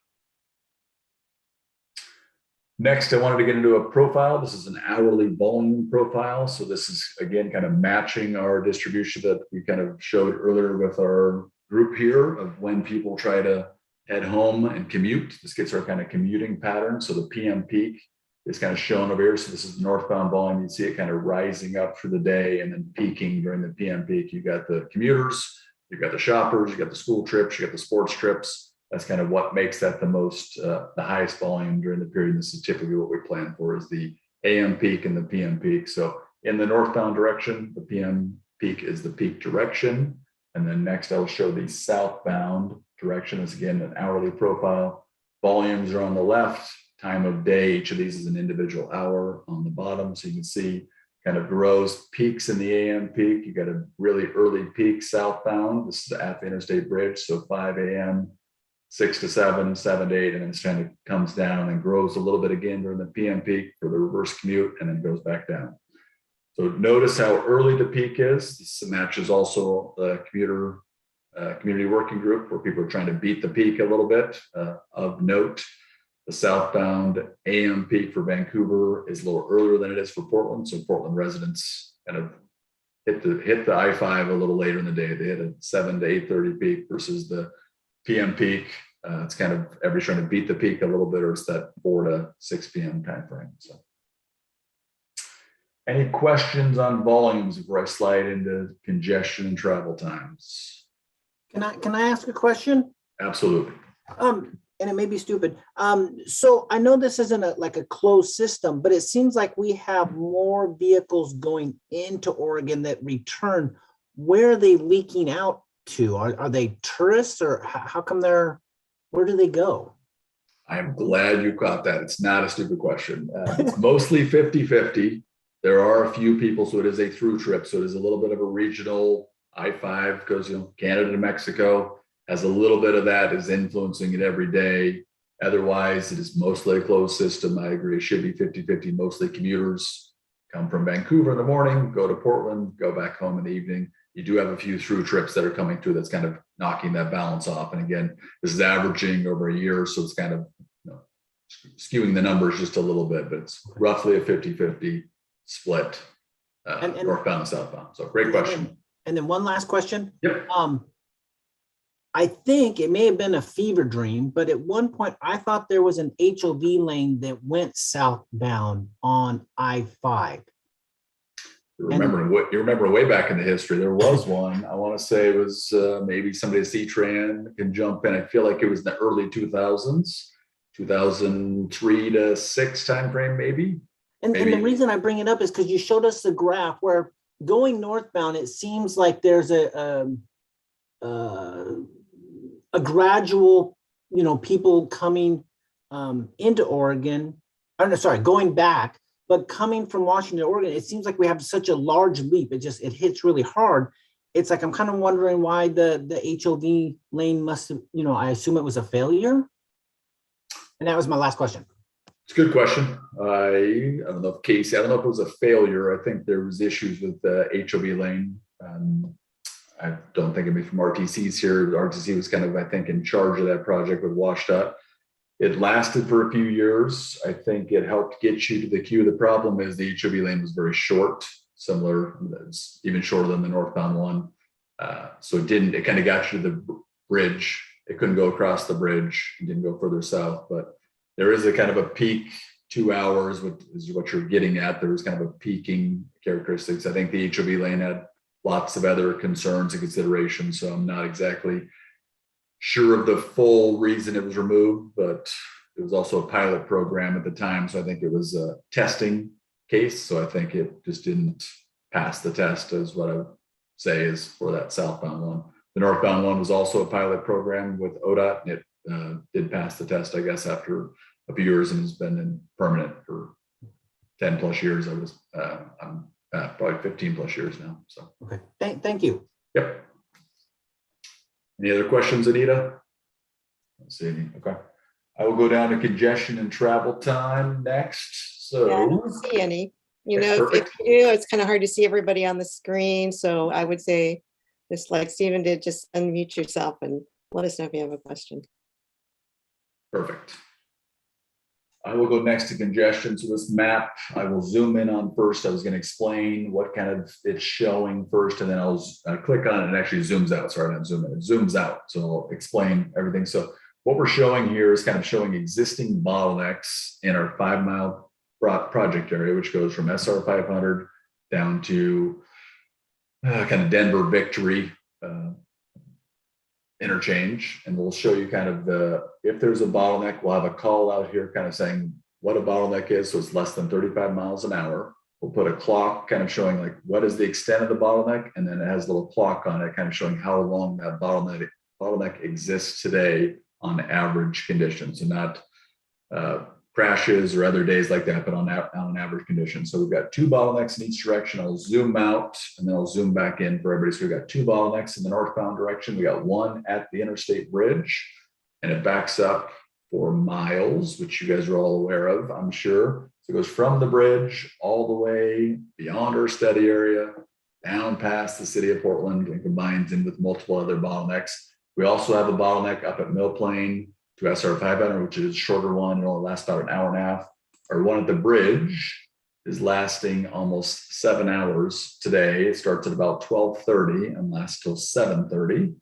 Next, I wanted to get into a profile. This is an hourly volume profile. So this is, again, kind of matching our distribution that we kind of showed earlier with our group here of when people try to head home and commute. This gets our kind of commuting pattern. So the PM peak is kind of shown over here. So this is northbound volume. You see it kind of rising up for the day and then peaking during the PM peak. You got the commuters, you've got the shoppers, you got the school trips, you got the sports trips. That's kind of what makes that the most, the highest volume during the period. This is typically what we plan for, is the AM peak and the PM peak. So in the northbound direction, the PM peak is the peak direction. And then next I'll show the southbound direction. Is again an hourly profile. Volumes are on the left, time of day. Each of these is an individual hour on the bottom. So you can see kind of grows, peaks in the AM peak. You got a really early peak southbound. This is at the Interstate Bridge. So 5 a.m., 6 to 7, 7 to 8, and then it kind of comes down and grows a little bit again during the PM peak for the reverse commute, and then goes back down. So notice how early the peak is. This matches also the commuter community working group, where people are trying to beat the peak a little bit. Of note, the southbound AM peak for Vancouver is a little earlier than it is for Portland. So Portland residents kind of hit the I-5 a little later in the day. They hit a 7 to 8:30 peak versus the PM peak. It's kind of everybody's trying to beat the peak a little bit, or it's that 4 to 6 p.m. time frame. So, any questions on volumes before I slide into congestion and travel times? Can I ask a question? Absolutely. And it may be stupid. So I know this isn't like a closed system, but it seems like we have more vehicles going into Oregon that return. Where are they leaking out to? Are they tourists, or how come where do they go? I'm glad you caught that. It's not a stupid question. It's mostly 50-50. There are a few people, so it is a through trip. So it is a little bit of a regional. I-5 goes, Canada to Mexico, has a little bit of that, is influencing it every day. Otherwise, it is mostly a closed system. I agree. It should be 50-50. Mostly commuters come from Vancouver in the morning, go to Portland, go back home in the evening. You do have a few through trips that are coming through that's kind of knocking that balance off. And again, this is averaging over a year, so it's kind of skewing the numbers just a little bit, but it's roughly a 50-50 split, northbound and southbound. So great question. And then one last question. Yep. I think it may have been a fever dream, but at one point I thought there was an HOV lane that went southbound on I-5. You remember way back in the history, there was one. I want to say it was maybe somebody at C-Tran can jump in. I feel like it was in the early 2000s, 2003 to 6 timeframe, maybe. And the reason I bring it up is because you showed us the graph where going northbound, it seems like there's a gradual, people coming into Oregon. Going back, but coming from Washington to Oregon, it seems like we have such a large leap. It hits really hard. It's like I'm kind of wondering why the HOV lane must have, I assume it was a failure. And that was my last question. It's a good question. I don't know if Casey, I don't know if it was a failure. I think there was issues with the HOV lane. I don't think it'd be from RTC's here. RTC was kind of, I think, in charge of that project with WashDOT. It lasted for a few years. I think it helped get you to the queue. The problem is the HOV lane was very short. similar. It's even shorter than the northbound one. So it kind of got you to the bridge. It couldn't go across the bridge. It didn't go further south, but there is a kind of a peak 2 hours, which is what you're getting at. There was kind of a peaking characteristics. I think the HOV lane had lots of other concerns and considerations. So I'm not exactly sure of the full reason it was removed, but it was also a pilot program at the time. So I think it was a testing case. So I think it just didn't pass the test, is what I would say is for that southbound one. The northbound one was also a pilot program with ODOT. It did pass the test, I guess, after a few years, and has been in permanent for 10 plus years. I'm probably 15 plus years now. So okay, thank you. Yep. Any other questions, Anita? Let's see any. Okay. I will go down to congestion and travel time next. So Yeah, I don't see any. You Okay, know, if perfect. you do, it's kind of hard to see everybody on the screen. So I would say, just like Stephen did, just unmute yourself and let us know if you have a question. Perfect. I will go next to congestion. So this map, I will zoom in on first. I was going to explain what kind of it's showing first, and then I'll click on it and it actually zooms out. Sorry, not zoom in, it zooms out. So I'll explain everything. So what we're showing here is kind of showing existing bottlenecks in our 5 mile project area, which goes from SR500 down to kind of Denver Victory interchange. And we'll show you kind of if there's a bottleneck, we'll have a call out here kind of saying what a bottleneck is. So it's less than 35 miles an hour. We'll put a clock kind of showing like what is the extent of the bottleneck. And then it has a little clock on it kind of showing how long that bottleneck exists today on average conditions, and not crashes or other days like that, but on average conditions. So we've got 2 bottlenecks in each direction. I'll zoom out and then I'll zoom back in for everybody. So we've got 2 bottlenecks in the northbound direction. We got one at the Interstate Bridge, and it backs up for miles, which you guys are all aware of, I'm sure. So it goes from the bridge all the way beyond our study area, down past the city of Portland, and combines in with multiple other bottlenecks. We also have a bottleneck up at Mill Plain to SR500, which is a shorter one. It only lasts about an hour and a half. Our one at the bridge is lasting almost 7 hours today. It starts at about 12:30 and lasts till 7:30.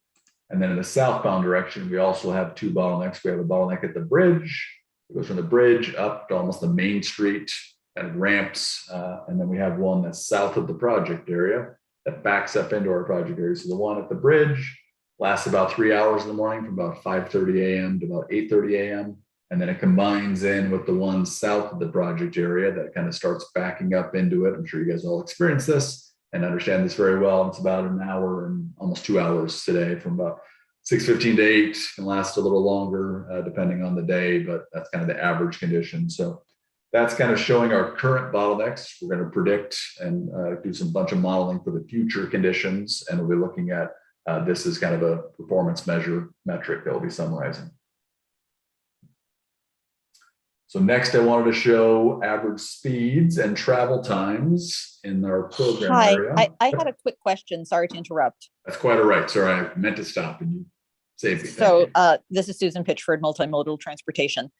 And then in the southbound direction, we also have 2 bottlenecks. We have a bottleneck at the bridge. It goes from the bridge up to almost the main street and ramps. And then we have one that's south of the project area that backs up into our project area. So the one at the bridge lasts about 3 hours in the morning from about 5:30 a.m. to about 8:30 a.m. And then it combines in with the one south of the project area that kind of starts backing up into it. I'm sure you guys all experience this and understand this very well. It's about an hour and almost 2 hours today, from about 6:15 to 8, can last a little longer depending on the day, but that's kind of the average condition. So that's kind of showing our current bottlenecks. We're going to predict and do some bunch of modeling for the future conditions, and we'll be looking at this is kind of a performance metric that we'll be summarizing. So next I wanted to show average speeds and travel times in our program area. Hi, I had a quick question. Sorry to interrupt. That's quite all right. Sorry, I meant to stop and you saved me. So this is Susan Pitchford, Multimodal Transportation.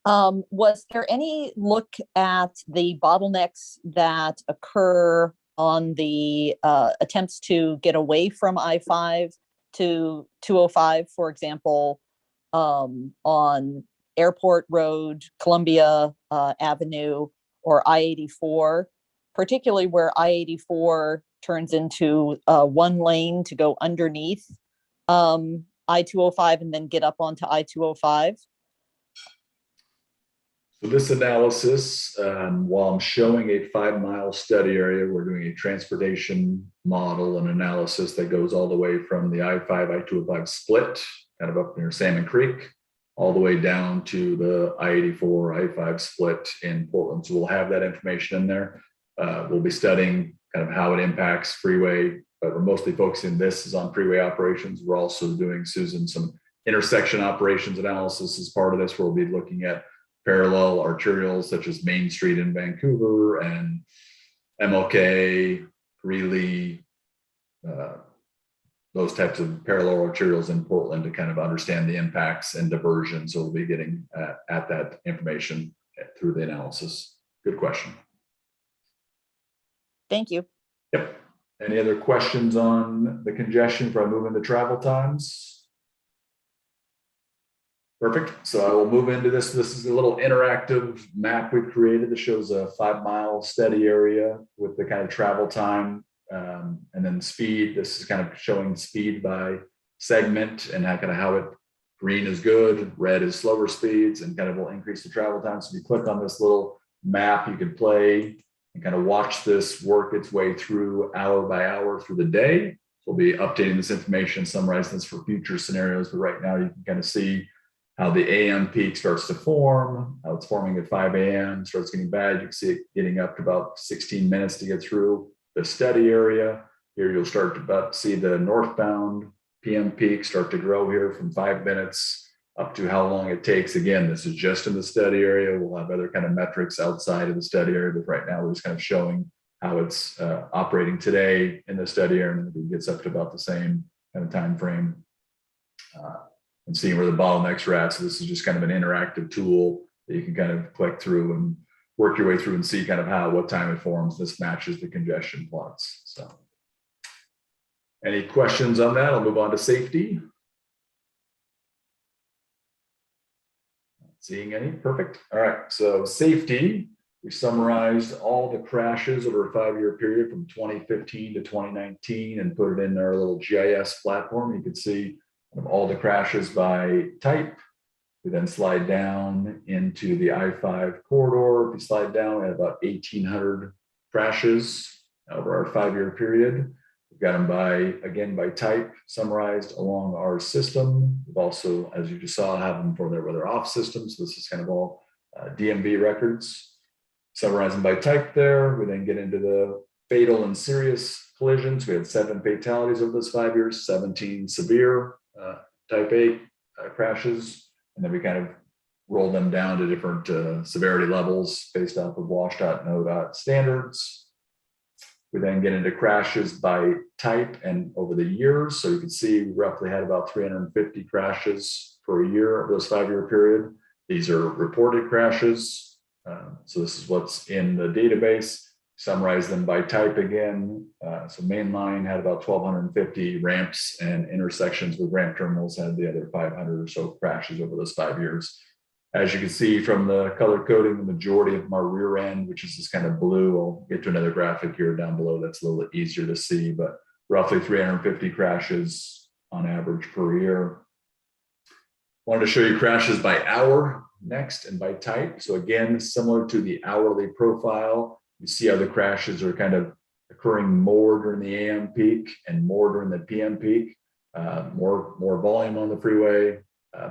Was there any look at the bottlenecks that occur on the attempts to get away from I-5 to 205, for example, on Airport Road, Columbia Avenue, or I-84, particularly where I-84 turns into one lane to go underneath I-205 and then get up onto I-205? So this analysis, while I'm showing a 5 mile study area, we're doing a transportation model and analysis that goes all the way from the I-5, I-205 split, kind of up near Salmon Creek, all the way down to the I-84, I-5 split in Portland. So we'll have that information in there. We'll be studying kind of how it impacts freeway, but we're mostly focusing this is on freeway operations. We're also doing, Susan, some intersection operations analysis as part of this. We'll be looking at parallel arterials such as Main Street in Vancouver and MLK, Greeley, those types of parallel arterials in Portland to kind of understand the impacts and diversion. So we'll be getting at that information through the analysis. Good question. Thank you. Yep. Any other questions on the congestion before I move into travel times? Perfect. So I will move into this. This is a little interactive map we've created that shows a 5-mile steady area with the kind of travel time and then speed. This is kind of showing speed by segment and how it green is good, red is slower speeds, and kind of will increase the travel time. So if you click on this little map, you can play and kind of watch this work its way through hour by hour through the day. We'll be updating this information, summarizing this for future scenarios, but right now you can kind of see how the AM peak starts to form, how it's forming at 5 a.m., starts getting bad. You can see it getting up to about 16 minutes to get through the steady area. Here you'll start to see the northbound PM peak start to grow here from 5 minutes up to how long it takes. Again, this is just in the steady area. We'll have other kind of metrics outside of the steady area, but right now we're just kind of showing how it's operating today in the steady area, and it gets up to about the same kind of time frame. And seeing where the bottlenecks are at. So this is just kind of an interactive tool that you can kind of click through and work your way through and see kind of what time it forms. This matches the congestion plots. So any questions on that? I'll move on to safety. Not seeing any. Perfect. All right. So safety, we summarized all the crashes over a 5-year period from 2015 to 2019 and put it in our little GIS platform. You can see all the crashes by type. We then slide down into the I-5 corridor. If you slide down, we had about 1,800 crashes over our 5-year period. We've got them by type, summarized along our system. We've also, as you just saw, have them for their off systems. So this is kind of all DMV records. Summarizing by type there. We then get into the fatal and serious collisions. We had 7 fatalities over those 5 years, 17 severe type A crashes, and then we kind of roll them down to different severity levels based off of WASH.and ODOT standards. We then get into crashes by type and over the years. So you can see we roughly had about 350 crashes per year over this 5-year period. These are reported crashes. So this is what's in the database. Summarize them by type again. So mainline had about 1,250 ramps, and intersections with ramp terminals had the other 500 or so crashes over those 5 years. As you can see from the color coding, the majority of them are rear end, which is this kind of blue. I'll get to another graphic here down below that's a little bit easier to see, but roughly 350 crashes on average per year. Wanted to show you crashes by hour next and by type. So again, similar to the hourly profile, you see how the crashes are kind of occurring more during the AM peak and more during the PM peak, more volume on the freeway,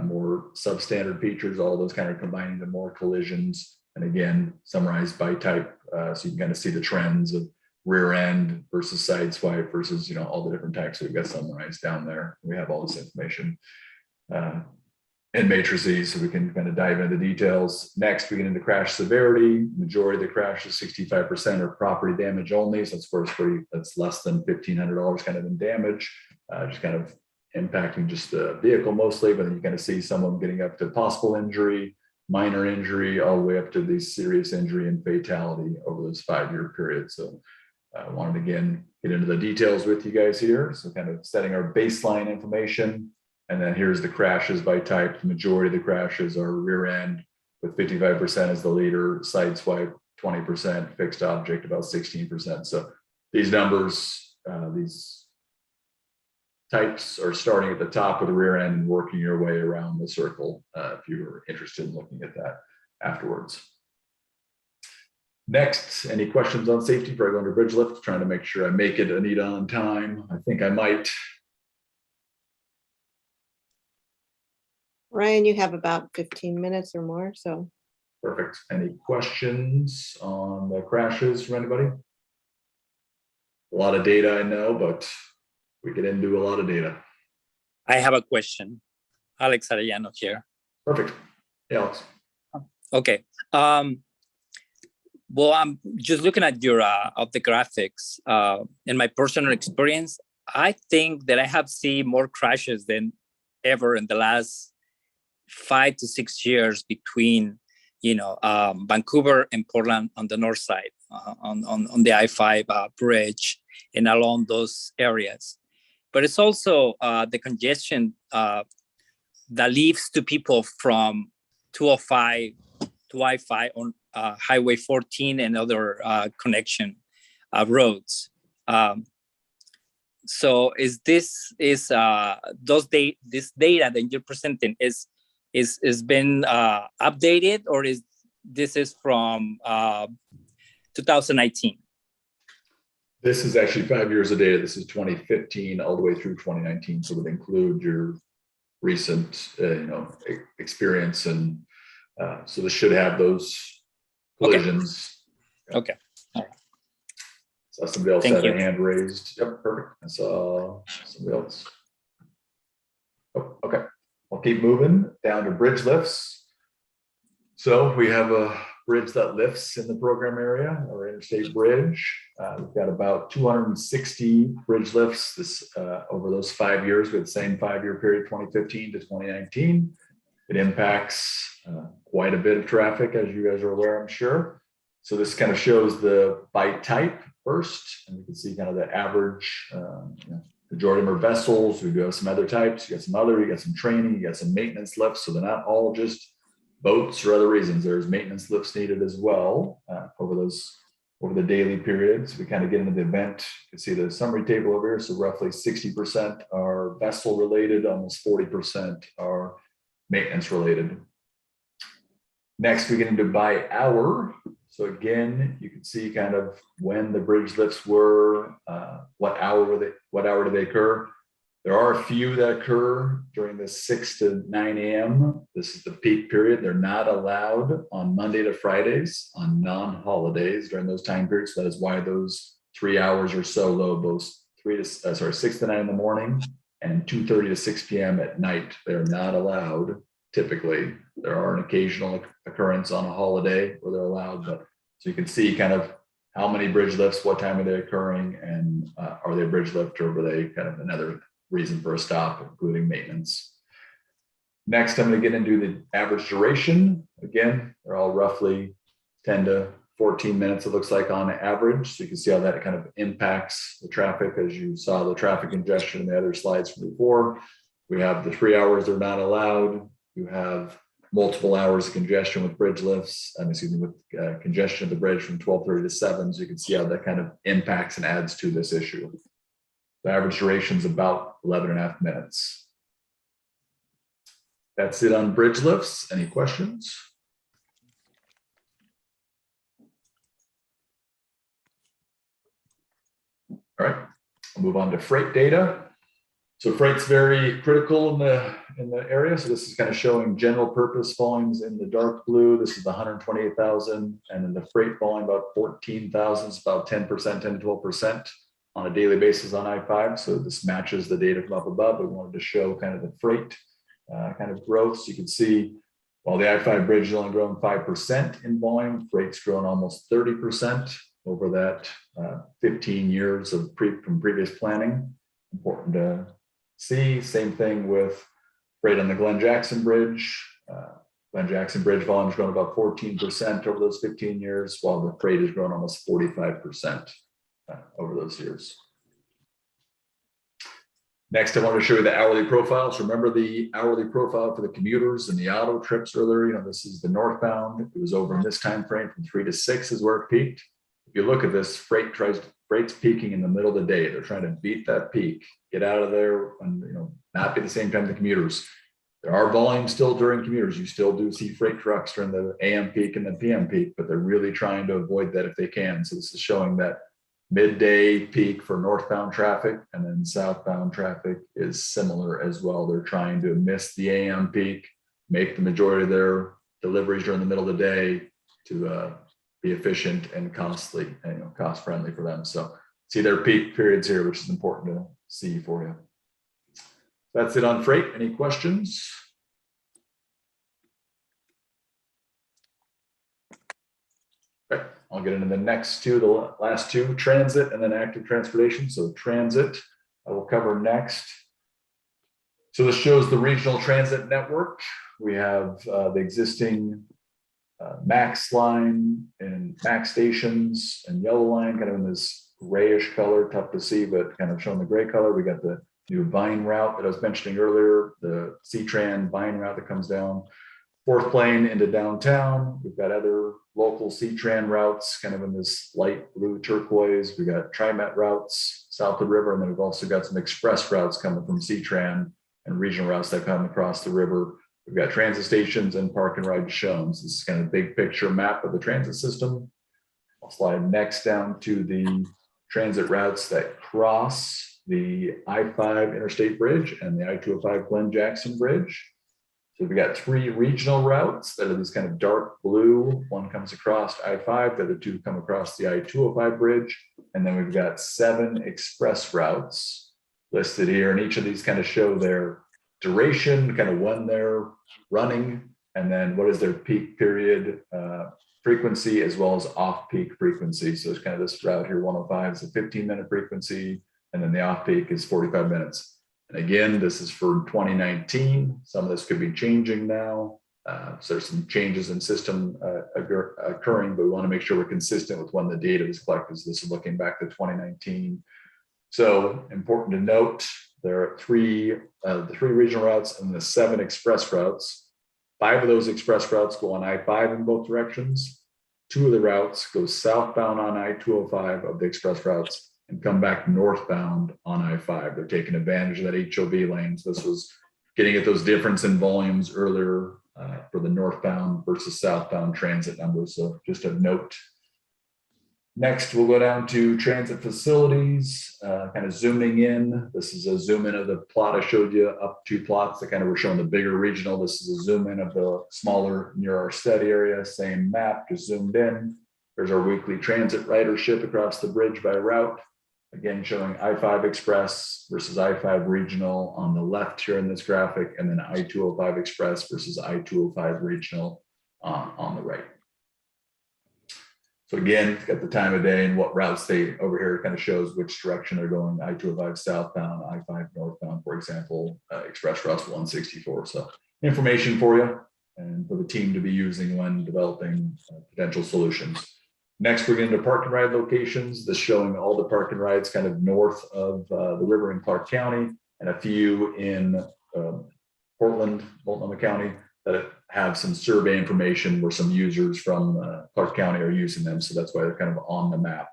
more substandard features, all those kind of combining to more collisions. And again, summarized by type. So you can kind of see the trends of rear end versus side swipe versus, all the different types that we've got summarized down there. We have all this information in matrices, so we can kind of dive into the details. Next, we get into crash severity. Majority of the crashes, 65%, are property damage only. So that's less than $1,500 kind of in damage, just kind of impacting just the vehicle mostly. But then you kind of see someone getting up to possible injury, minor injury, all the way up to the serious injury and fatality over this 5-year period. So I wanted to again get into the details with you guys here. So kind of setting our baseline information. And then here's the crashes by type. The majority of the crashes are rear end, with 55% as the leader, side swipe 20%, fixed object about 16%. So these numbers, these types are starting at the top of the rear end and working your way around the circle if you're interested in looking at that afterwards. Next, any questions on safety before I go under bridge lift? Trying to make sure I make it, Anita, on time. I think I might. Ryan, you have about 15 minutes or more, so. Perfect. Any questions on the crashes from anybody? A lot of data, I know, but we get into a lot of data. I have a question. Alex Arellano here. Perfect. Yeah, Alex. Okay. Well, I'm just looking at your of the graphics. In my personal experience, I think that I have seen more crashes than ever in the last 5 to 6 years between, Vancouver and Portland on the north side. on the I-5 bridge and along those areas. But it's also the congestion that leads to people from 205 to I-5 on Highway 14 and other connection roads. So this data that you're presenting is been updated, or this is from 2019? This is actually 5 years of data. This is 2015 all the way through 2019. So it would include your recent, experience, and so this should have those collisions. Okay. So somebody else Thank had you. a hand raised. Yep, perfect. I saw somebody else. Oh, okay. I'll keep moving down to bridge lifts. So we have a bridge that lifts in the program area, or Interstate Bridge. We've got about 260 bridge lifts this over those 5 years. We had the same 5-year period, 2015 to 2019. It impacts quite a bit of traffic, as you guys are aware, I'm sure. So this kind of shows the by type first, and you can see kind of the average. Majority of them are vessels. We do have some other types. You got some training, you got some maintenance lifts. So they're not all just boats or other reasons. There's maintenance lifts needed as well over the daily periods. We kind of get into the event. You can see the summary table over here. So roughly 60% are vessel related, almost 40% are maintenance related. Next, we get into by hour. So again, you can see kind of when the bridge lifts were, what hour did they occur. There are a few that occur during the 6 to 9 a.m. This is the peak period. They're not allowed on Monday to Fridays on non-holidays during those time periods. So that is why those 3 hours are so low, both 6 to 9 in the morning and 2:30 to 6 p.m. at night. They're not allowed typically. There are an occasional occurrence on a holiday where they're allowed, but so you can see kind of how many bridge lifts, what time are they occurring, and are they bridge lift, or were they kind of another reason for a stop, including maintenance. Next, I'm going to get into the average duration. Again, they're all roughly 10 to 14 minutes, it looks like, on average. So you can see how that kind of impacts the traffic, as you saw the traffic congestion in the other slides from before. We have the 3 hours they're not allowed. You have multiple hours of congestion with bridge lifts, with congestion of the bridge from 12:30 to 7. So you can see how that kind of impacts and adds to this issue. The average duration is about 11.5 minutes. That's it on bridge lifts. Any questions? All right, I'll move on to freight data. So freight's very critical in the area. So this is kind of showing general purpose volumes in the dark blue. This is the 128,000, and then the freight volume about 14,000. It's about 10%, 10 to 12% on a daily basis on I-5. So this matches the data from up above. We wanted to show kind of the freight kind of growth. So you can see while the I-5 bridge has only grown 5% in volume, freight's grown almost 30% over that 15 years of from previous planning. Important to see. Same thing with freight on the Glen Jackson Bridge. Glen Jackson Bridge volume has grown about 14% over those 15 years, while the freight has grown almost 45% over those years. Next, I want to show you the hourly profiles. Remember the hourly profile for the commuters and the auto trips earlier. This is the northbound. It was over in this time frame from 3 to 6 is where it peaked. If you look at this, freight's peaking in the middle of the day. They're trying to beat that peak, get out of there, and not be the same time the commuters. There are volumes still during commuters. You still do see freight trucks during the AM peak and the PM peak, but they're really trying to avoid that if they can. So this is showing that midday peak for northbound traffic, and then southbound traffic is similar as well. They're trying to miss the AM peak, make the majority of their deliveries during the middle of the day to be efficient and costly, and cost friendly for them. So see their peak periods here, which is important to see for you. That's it on freight. Any questions? Okay, I'll get into the next two, the last two, transit and then active transportation. So transit, I will cover next. So this shows the regional transit network. We have the existing Max line in MAX stations and yellow line kind of in this grayish color, tough to see, but kind of showing the gray color. We got the new Vine route that I was mentioning earlier, the C-Tran Vine route that comes down 4th Plane into downtown. We've got other local C-Tran routes kind of in this light blue turquoise. We got TriMet routes south of the river, and then we've also got some express routes coming from C-Tran and regional routes that come across the river. We've got transit stations and park and ride shown. So this is kind of a big picture map of the transit system. I'll slide next down to the transit routes that cross the I-5 Interstate Bridge and the I-205 Glen Jackson Bridge. So we've got 3 regional routes that are this kind of dark blue. One comes across I-5, the other 2 come across the I-205 bridge. And then we've got 7 express routes listed here. And each of these kind of show their duration, kind of when they're running, and then what is their peak period frequency, as well as off-peak frequency. So it's kind of this route here, 105 is a 15-minute frequency, and then the off-peak is 45 minutes. And again, this is for 2019. Some of this could be changing now. So there's some changes in system occurring, but we want to make sure we're consistent with when the data was collected. So this is looking back to 2019. So important to note, there are the 3 regional routes and the 7 express routes. 5 of those express routes go on I-5 in both directions. 2 of the routes go southbound on I-205 of the express routes and come back northbound on I-5. They're taking advantage of that HOV lane. So this was getting at those difference in volumes earlier for the northbound versus southbound transit numbers. So just a note. Next, we'll go down to transit facilities, kind of zooming in. This is a zoom in of the plot I showed you, up 2 plots that kind of were showing the bigger regional. This is a zoom in of the smaller near our study area, same map, just zoomed in. There's our weekly transit ridership across the bridge by route. Again, showing I-5 Express versus I-5 Regional on the left here in this graphic, and then I-205 Express versus I-205 Regional on the right. So again, it's got the time of day and what routes they over here kind of shows which direction they're going. I-205 southbound, I-5 northbound, for example, express routes 164. So information for you and for the team to be using when developing potential solutions. Next, we're going to park and ride locations. This showing all the park and rides kind of north of the river in Clark County, and a few in Portland, Multnomah County, that have some survey information where some users from Clark County are using them. So that's why they're kind of on the map.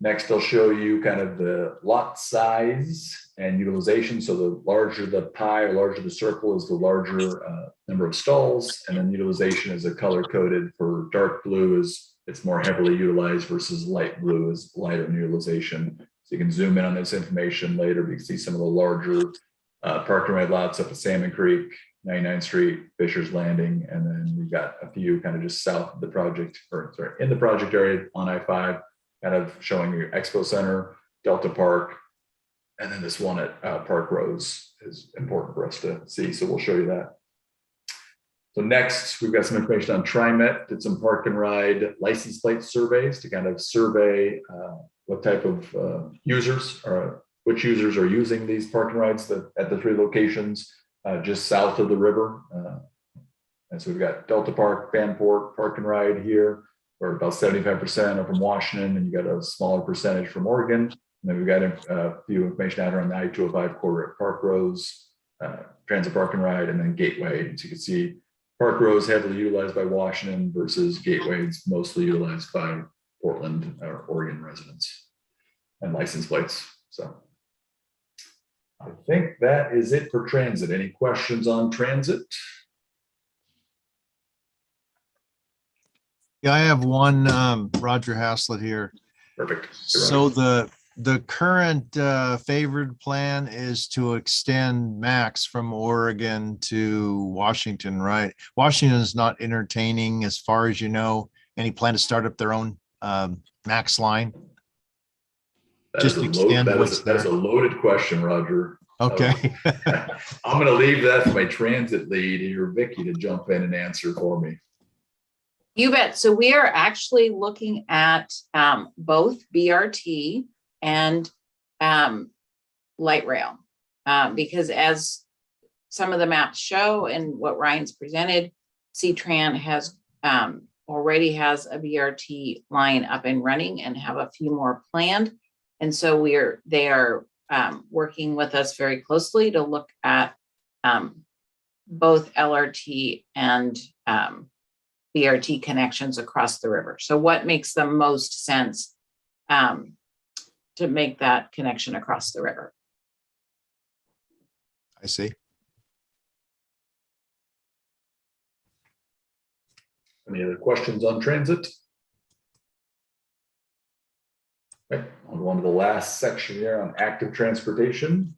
Next, I'll show you kind of the lot size and utilization. So the larger the pie or larger the circle is the larger number of stalls. And then utilization is a color coded. For dark blue is it's more heavily utilized versus light blue is lighter utilization. So you can zoom in on this information later. You can see some of the larger park and ride lots up at Salmon Creek, 99th Street, Fisher's Landing, and then we've got a few kind of just south of the project, or sorry, in the project area on I-5, kind of showing your Expo Center, Delta Park, and then this one at Park Rose is important for us to see. So we'll show you that. So next, we've got some information on TriMet, did some park and ride license plate surveys to kind of survey what type of users or which users are using these park and rides at the 3 locations just south of the river. And so we've got Delta Park, Vanport, Park and Ride here, where about 75% are from Washington, and you got a smaller percentage from Oregon. And then we've got a few information out on the I-205 corridor at Park Rose, Transit Park and Ride, and then Gateway. As you can see, Park Rose heavily utilized by Washington versus Gateway is mostly utilized by Portland or Oregon residents and license plates. So I think that is it for transit. Any questions on transit? Yeah, I have one, Roger Haslett here. Perfect. So the current favored plan is to extend MAX from Oregon to Washington, right? Washington is not entertaining, as far as you know, any plan to start up their own MAX line? That's a loaded question, Roger. Okay. I'm going to leave that for my transit lead here, Vicky, to jump in and answer for me. You bet. So we are actually looking at both BRT and light rail because as some of the maps show and what Ryan's presented, C-Tran has already has a BRT line up and running and have a few more planned. And so they are working with us very closely to look at both LRT and BRT connections across the river. So what makes the most sense to make that connection across the river? I see. Any other questions on transit? Okay, I'll go on to the last section here on active transportation.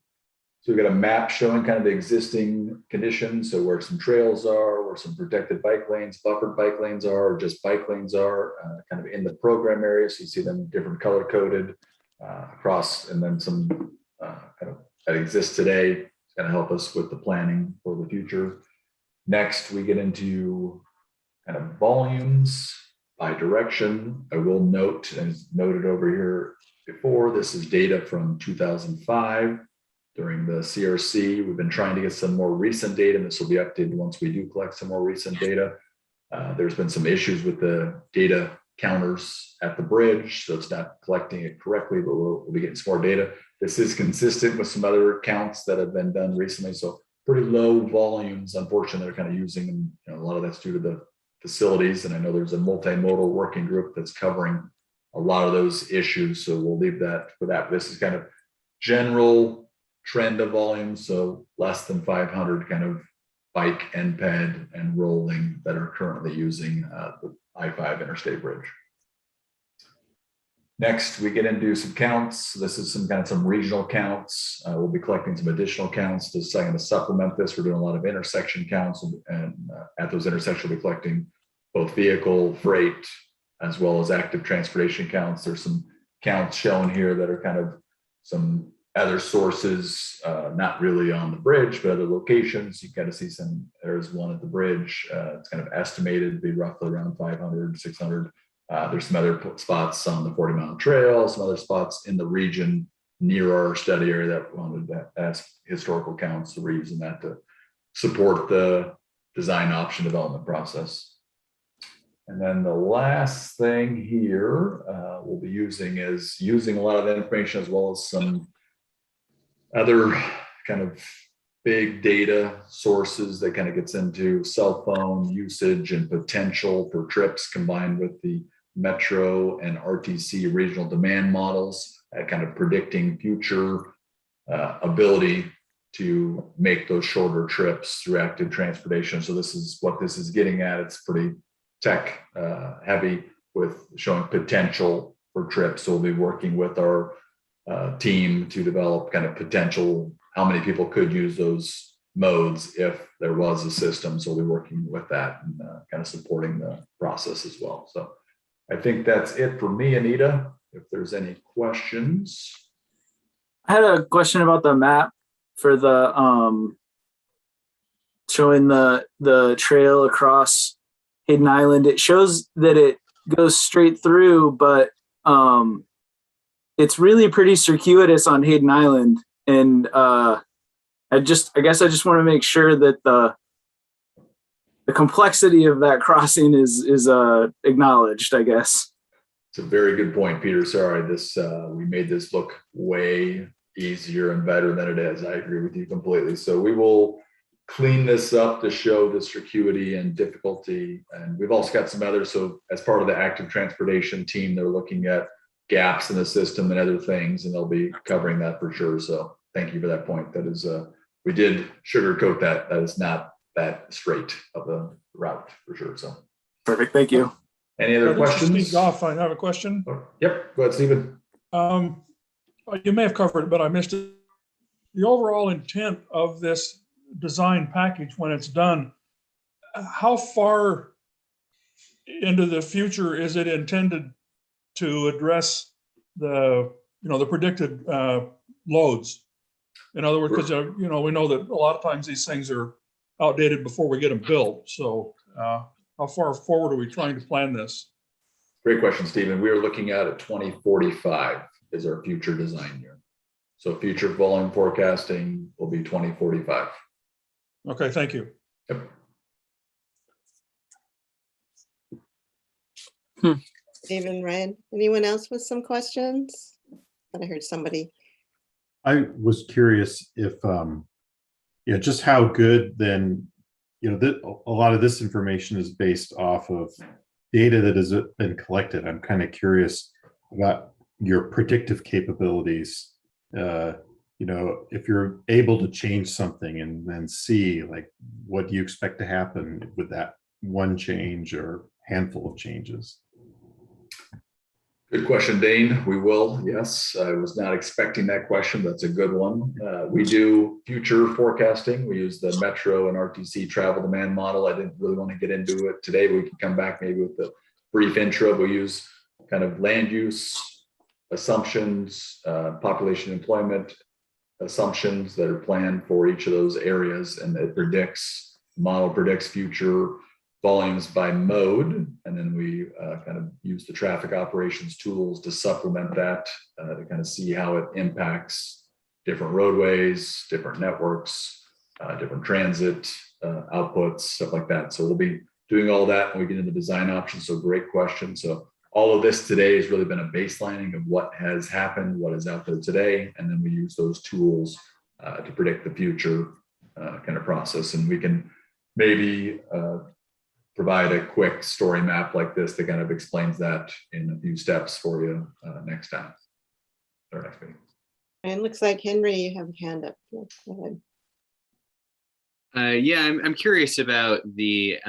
So we've got a map showing kind of the existing conditions. So where some trails are, where some protected bike lanes, buffered bike lanes are, or just bike lanes are kind of in the program area. So you see them different color coded across, and then some kind of that exists today. It's going to help us with the planning for the future. Next, we get into kind of volumes by direction. I will note, as noted over here before, this is data from 2005 during the CRC. We've been trying to get some more recent data, and this will be updated once we do collect some more recent data. There's been some issues with the data counters at the bridge, so it's not collecting it correctly, but we'll be getting some more data. This is consistent with some other counts that have been done recently, so pretty low volumes, unfortunately, they're kind of using, and a lot of that's due to the facilities, and I know there's a multimodal working group that's covering a lot of those issues, so we'll leave that for that. This is kind of general trend of volume, so less than 500 kind of bike, NPED, and rolling that are currently using the I-5 Interstate Bridge. Next, we get into some counts. This is some regional counts. We'll be collecting some additional counts to supplement this. We're doing a lot of intersection counts, and at those intersections, we'll be collecting both vehicle, freight, as well as active transportation counts. There's some counts shown here that are kind of some other sources, not really on the bridge, but other locations. You kind of see there's one at the bridge. It's kind of estimated to be roughly around 500, 600. There's some other spots on the 40-mile trail, some other spots in the region near our study area that wanted to ask historical counts. So we're using that to support the design option development process. And then the last thing here we'll be using a lot of that information, as well as some other kind of big data sources that kind of gets into cell phone usage and potential for trips, combined with the Metro and RTC regional demand models at kind of predicting future ability to make those shorter trips through active transportation. So this is what this is getting at. It's pretty tech heavy with showing potential for trips. So we'll be working with our team to develop kind of potential, how many people could use those modes if there was a system. So we'll be working with that and kind of supporting the process as well. So I think that's it for me, Anita. If there's any questions. I had a question about the map for the showing the trail across Hayden Island. It shows that it goes straight through, but it's really pretty circuitous on Hayden Island. And I guess I just want to make sure that the complexity of that crossing is acknowledged, I guess. It's a very good point, Peter. Sorry, we made this look way easier and better than it is. I agree with you completely. So we will clean this up to show the circuity and difficulty. And we've also got some others. So as part of the active transportation team, they're looking at gaps in the system and other things, and they'll be covering that for sure. So thank you for that point. That is, we did sugarcoat that. That is not that straight of a route for sure. So perfect. Thank you. Any other questions? Steve Goff, I have a question. Yep. Go ahead, Stephen. You may have covered it, but I missed it. The overall intent of this design package, when it's done, how far into the future is it intended to address the predicted loads? In other words, because we know that a lot of times these things are outdated before we get them built. So how far forward are we trying to plan this? Great question, Stephen. We are looking at 2045 is our future design year. So future volume forecasting will be 2045. Okay, thank you. Yep. David and Ryan. Anyone else with some questions? I heard somebody. I was curious if, just how good then, a lot of this information is based off of data that has been collected. I'm kind of curious about your predictive capabilities. If you're able to change something and then see like, what do you expect to happen with that one change or handful of changes? Good question, Dane. We will. Yes, I was not expecting that question. That's a good one. We do future forecasting. We use the Metro and RTC travel demand model. I didn't really want to get into it today, but we can come back maybe with a brief intro. We use kind of land use assumptions, population employment assumptions that are planned for each of those areas, and it model predicts future volumes by mode, and then we kind of use the traffic operations tools to supplement that to kind of see how it impacts different roadways, different networks, different transit outputs, stuff like that. So we'll be doing all that when we get into design options. So great question. So all of this today has really been a baselining of what has happened, what is out there today, and then we use those tools to predict the future kind of process. And we can maybe provide a quick story map like this that kind of explains that in a few steps for you next time or next meeting. And it looks like Henry, you have a hand up. Go ahead. Yeah, I'm curious about the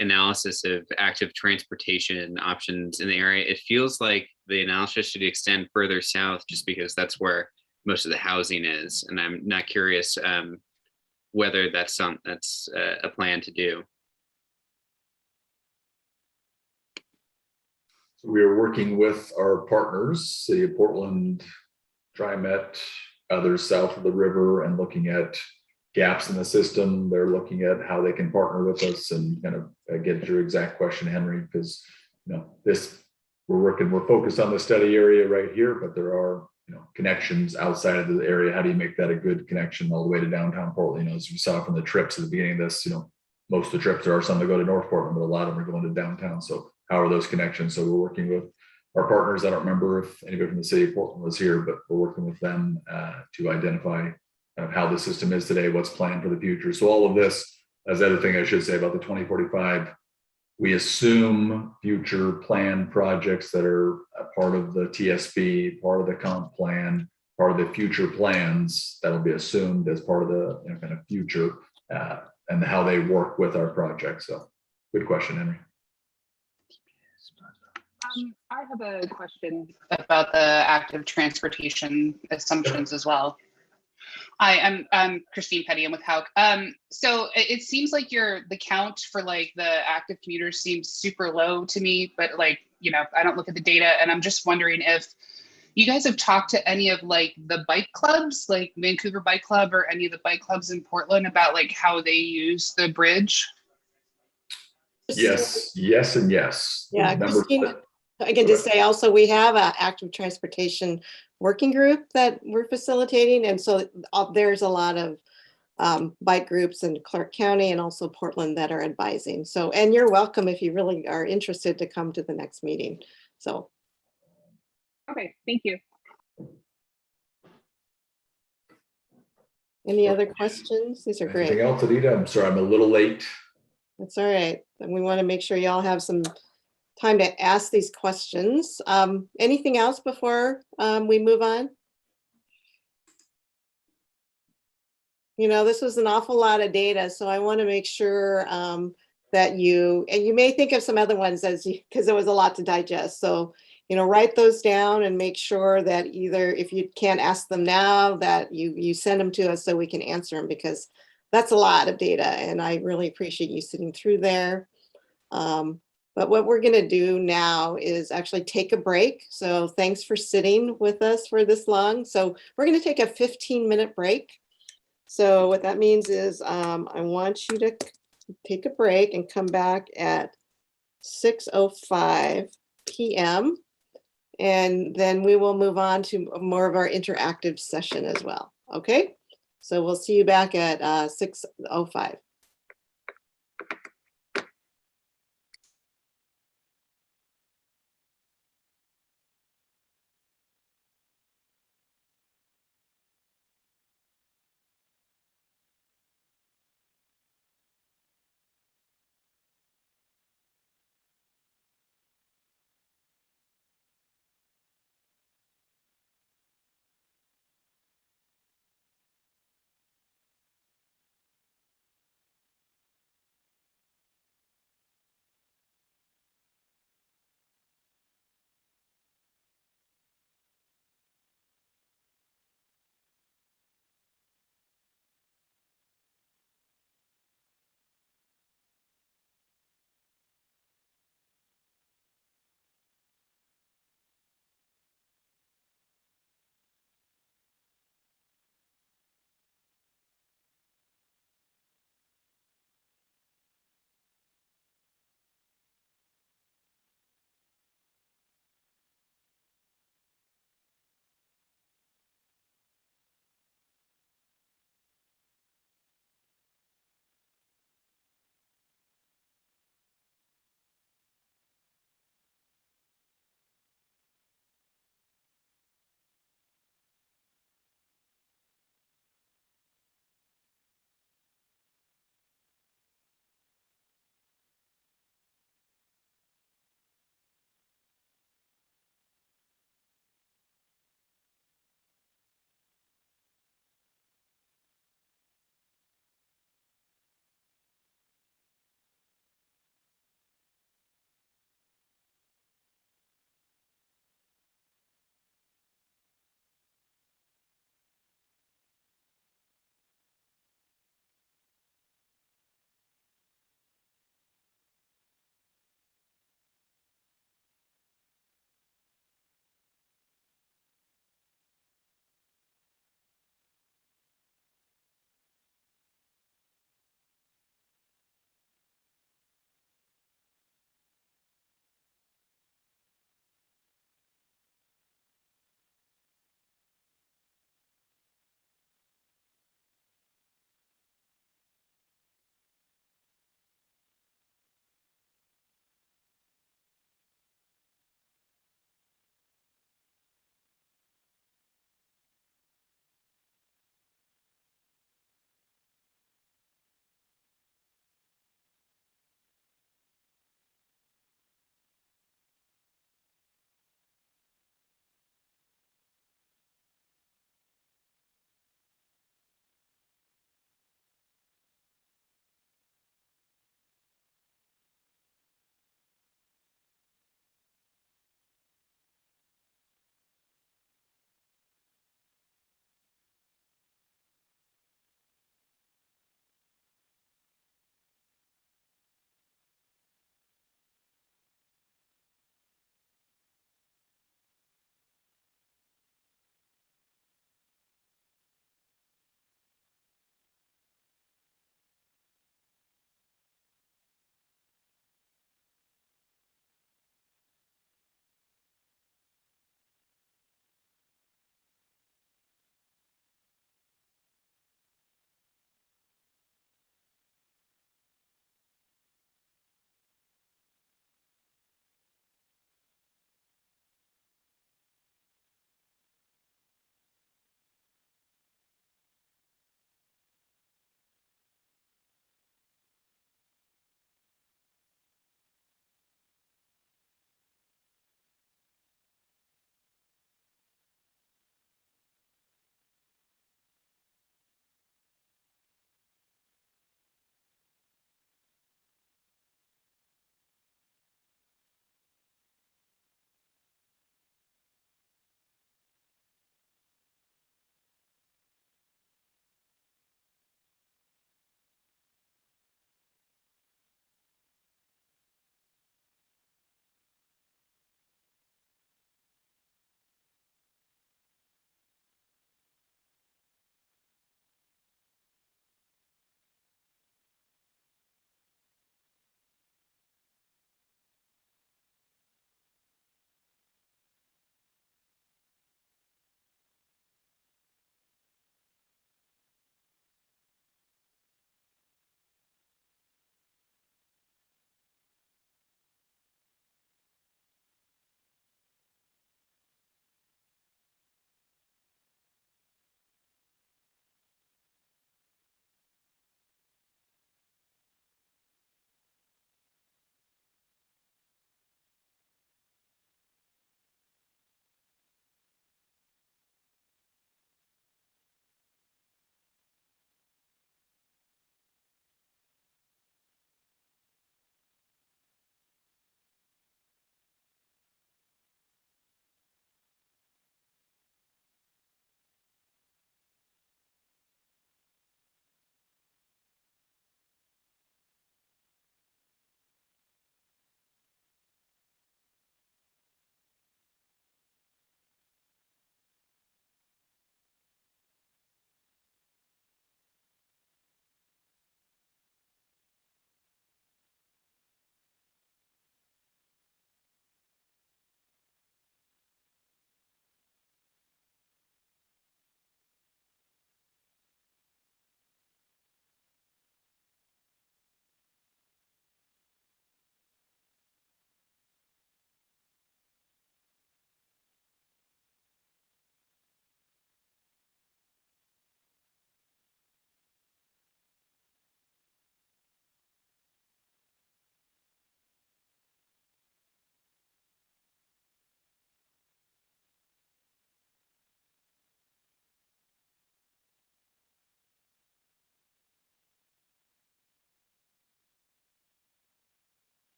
analysis of active transportation options in the area. It feels like the analysis should extend further south just because that's where most of the housing is. And I'm not curious whether that's a plan to do. So we are working with our partners, City of Portland, TriMet, others south of the river, and looking at gaps in the system. They're looking at how they can partner with us and kind of get your exact question, Henry, because we're focused on the study area right here, but there are connections outside of the area. How do you make that a good connection all the way to downtown Portland? As we saw from the trips at the beginning of this, most of the trips are some that go to North Portland, but a lot of them are going to downtown. So how are those connections? So we're working with our partners. I don't remember if anybody from the city of Portland was here, but we're working with them to identify how the system is today, what's planned for the future. So all of this, as the other thing I should say about the 2045, we assume future planned projects that are a part of the TSB, part of the comp plan, part of the future plans that'll be assumed as part of the kind of future and how they work with our project. So good question, Henry. I have a question about the active transportation assumptions as well. I'm Christine Petty. I'm with Hauk. So it seems like the count for like the active commuters seems super low to me, but like, I don't look at the data, and I'm just wondering if you guys have talked to any of like the bike clubs, like Vancouver Bike Club or any of the bike clubs in Portland about like how they use the bridge. Yes, and yes. Yeah, Christine, I can just say also we have an active transportation working group that we're facilitating. And so there's a lot of bike groups in Clark County and also Portland that are advising. So, and you're welcome if you really are interested to come to the next meeting. So. Okay, thank you. Any other questions? These are great. Anything else, Anita? I'm sorry, I'm a little late. That's all right. And we want to make sure y'all have some time to ask these questions. Anything else before we move on? This was an awful lot of data, so I want to make sure that you may think of some other ones because there was a lot to digest. So, write those down and make sure that either if you can't ask them now, that you send them to us so we can answer them, because that's a lot of data and I really appreciate you sitting through there. But what we're going to do now is actually take a break. So thanks for sitting with us for this long. So we're going to take a 15-minute break. So what that means is I want you to take a break and come back at 6:05 p.m. And then we will move on to more of our interactive session as well. Okay, so we'll see you back at 6:05.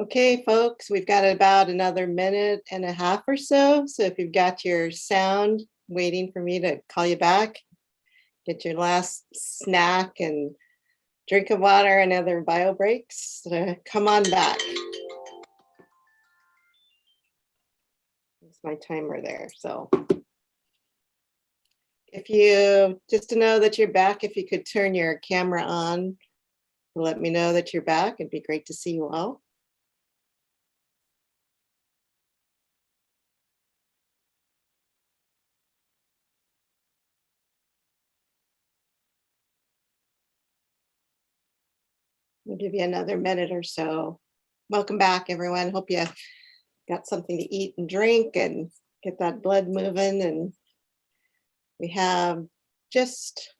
Okay, folks, we've got about another minute and a half or so. So if you've got your sound waiting for me to call you back, get your last snack and drink of water and other bio breaks, come on back. There's my timer there. So if you, just to know that you're back, if you could turn your camera on, let me know that you're back. It'd be great to see you all. We'll give you another minute or so. Welcome back, everyone. Hope you got something to eat and drink and get that blood moving. And we have just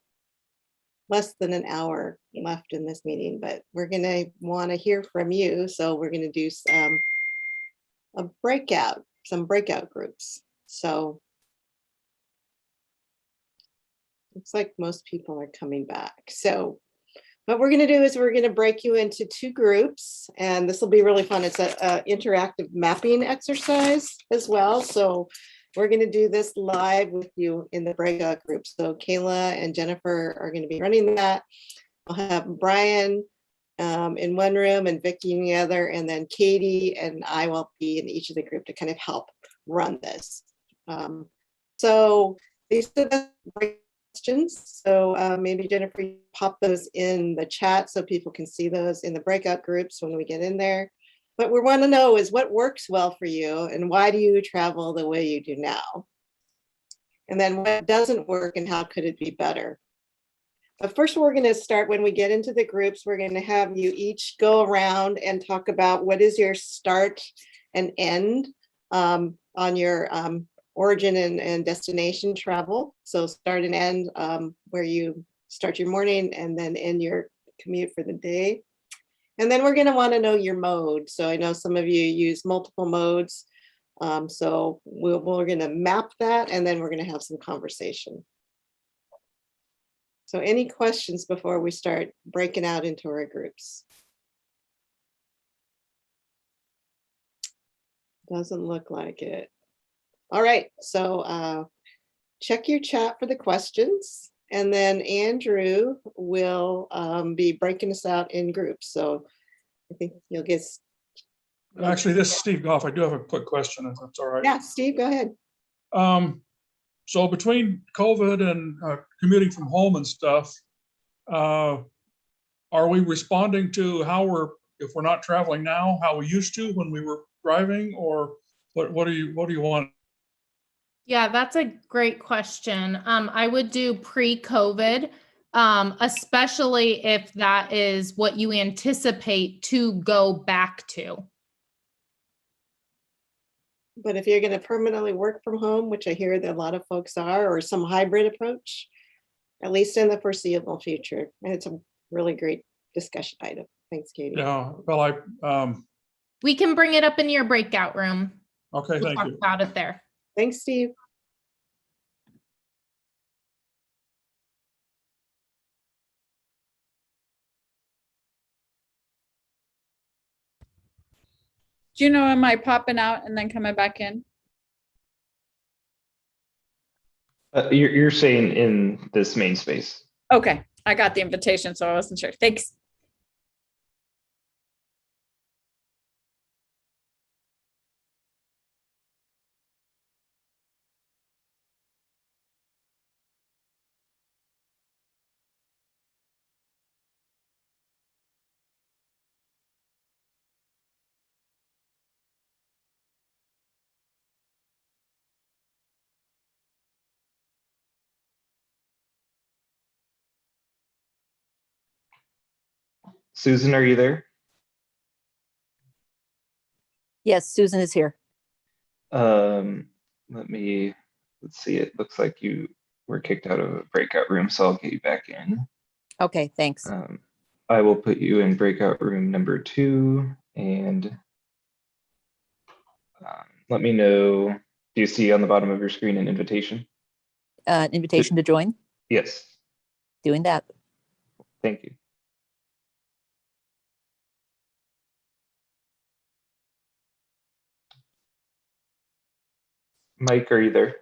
less than an hour left in this meeting, but we're going to want to hear from you. So we're going to do some breakout groups. So looks like most people are coming back. So what we're going to do is we're going to break you into 2 groups, and this will be really fun. It's an interactive mapping exercise as well. So we're going to do this live with you in the breakout group. So Kayla and Jennifer are going to be running that. I'll have Brian in one room and Vicki in the other, and then Katie and I will be in each of the group to kind of help run this. So these are the questions. So maybe Jennifer, you pop those in the chat so people can see those in the breakout groups when we get in there. What we want to know is what works well for you and why do you travel the way you do now? And then what doesn't work and how could it be better? But first, we're going to start when we get into the groups, we're going to have you each go around and talk about what is your start and end on your origin and destination travel. So start and end where you start your morning and then end your commute for the day. And then we're going to want to know your mode. So I know some of you use multiple modes. So we're going to map that and then we're going to have some conversation. So any questions before we start breaking out into our groups? Doesn't look like it. All right, so check your chat for the questions, and then Andrew will be breaking us out in groups. So I think you'll get. Actually, this is Steve Goff. I do have a quick question, if that's all right. Yeah, Steve, go ahead. So between COVID and commuting from home and stuff, are we responding to how if we're not traveling now, how we used to when we were driving, or what do you want? Yeah, that's a great question. I would do pre-COVID, especially if that is what you anticipate to go back to. But if you're going to permanently work from home, which I hear that a lot of folks are, or some hybrid approach, at least in the foreseeable future. And it's a really great discussion item. Thanks, Katie. Yeah, well, we can bring it up in your breakout room. Okay, we'll thank talk you. about it there. Thanks, Steve. Do you know, am I popping out and then coming back in? You're saying in this main space. Okay, I got the invitation, so I wasn't sure. Thanks. Susan, are you there? Yes, Susan is here. Let's see, it looks like you were kicked out of a breakout room, so I'll get you back in. Okay, thanks. I will put you in breakout room number 2, and let me know, do you see on the bottom of your screen an invitation? Invitation to join? Yes. Doing that. Thank you. Mike, are you there?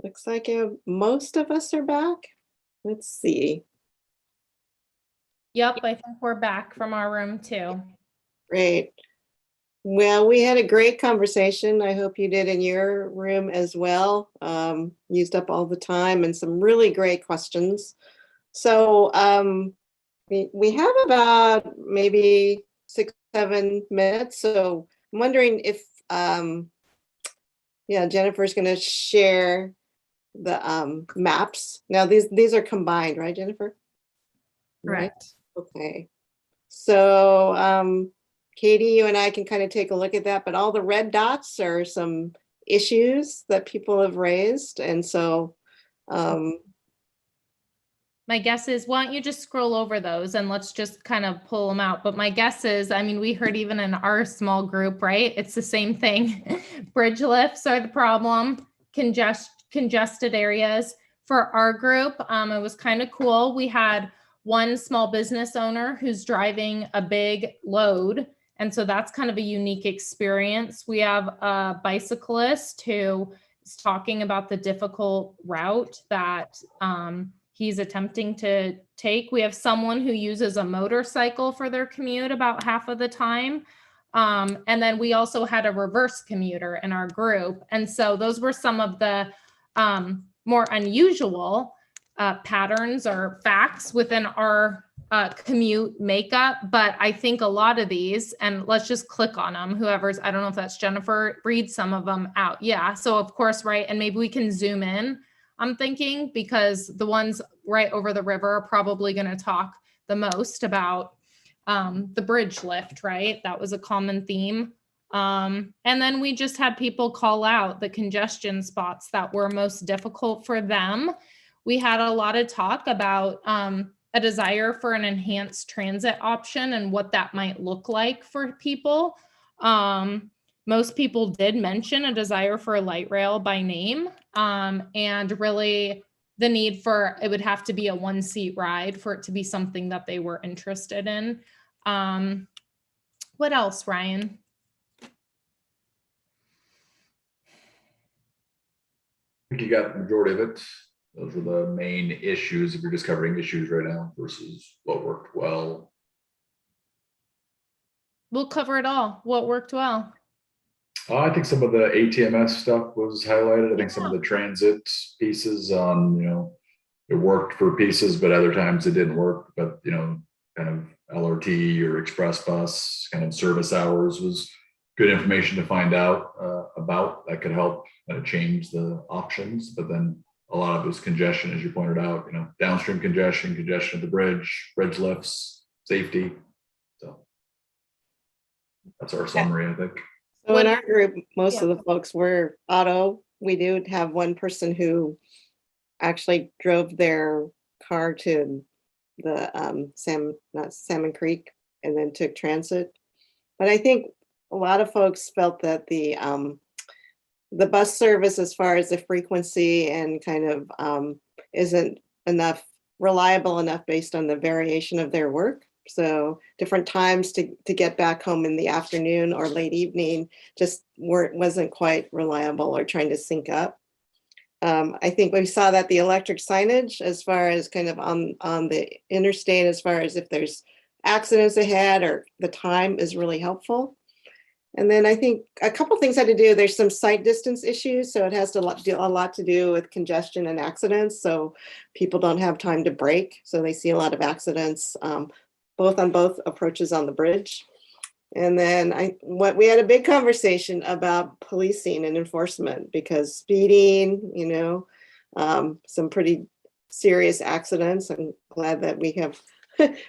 Looks like most of us are back. Let's see. Yep, I think we're back from our room too. Great. Well, we had a great conversation. I hope you did in your room as well. Used up all the time and some really great questions. So we have about maybe 6-7 minutes. So I'm wondering if, yeah, Jennifer's going to share the maps. Now these are combined, right, Jennifer? Correct. Right? Okay. So Katie, you and I can kind of take a look at that, but all the red dots are some issues that people have raised. And so my guess is, why don't you just scroll over those and let's just kind of pull them out. But my guess is, I mean, we heard even in our small group, right? It's the same thing. Bridge lifts are the problem, congested areas. For our group, it was kind of cool. We had one small business owner who's driving a big load. And so that's kind of a unique experience. We have a bicyclist who is talking about the difficult route that he's attempting to take. We have someone who uses a motorcycle for their commute about half of the time. And then we also had a reverse commuter in our group. And so those were some of the more unusual patterns or facts within our commute makeup. But I think a lot of these, and let's just click on them, whoever's, I don't know if that's Jennifer, read some of them out. Yeah, so of course, right, and maybe we can zoom in, I'm thinking, because the ones right over the river are probably going to talk the most about the bridge lift, right? That was a common theme. And then we just had people call out the congestion spots that were most difficult for them. We had a lot of talk about a desire for an enhanced transit option and what that might look like for people. Most people did mention a desire for a light rail by name, and really the need for, it would have to be a 1-seat ride for it to be something that they were interested in. What else, Ryan? I think you got the majority of it. Those are the main issues if you're just covering issues right now versus what worked well. We'll cover it all. What worked well? I think some of the ATMS stuff was highlighted. I think some of the transit pieces on, you know, it worked for pieces, but other times it didn't work. But, you know, kind of LRT or express bus kind of service hours was good information to find out about that could help change the options. But then a lot of it was congestion, as you pointed out, you know, downstream congestion of the bridge lifts, safety. So that's our summary, I think. So in our group, most of the folks were auto. We do have one person who actually drove their car to the Salmon Creek and then took transit. But I think a lot of folks felt that the bus service, as far as the frequency and kind of isn't reliable enough based on the variation of their work. So different times to get back home in the afternoon or late evening just wasn't quite reliable or trying to sync up. I think we saw that the electric signage, as far as kind of on the interstate, as far as if there's accidents ahead or the time, is really helpful. And then I think a couple things had to do, there's some sight distance issues. So it has a lot to do with congestion and accidents. So people don't have time to brake. So they see a lot of accidents, both on both approaches on the bridge. And then we had a big conversation about policing and enforcement, because speeding, you know, some pretty serious accidents. I'm glad that we have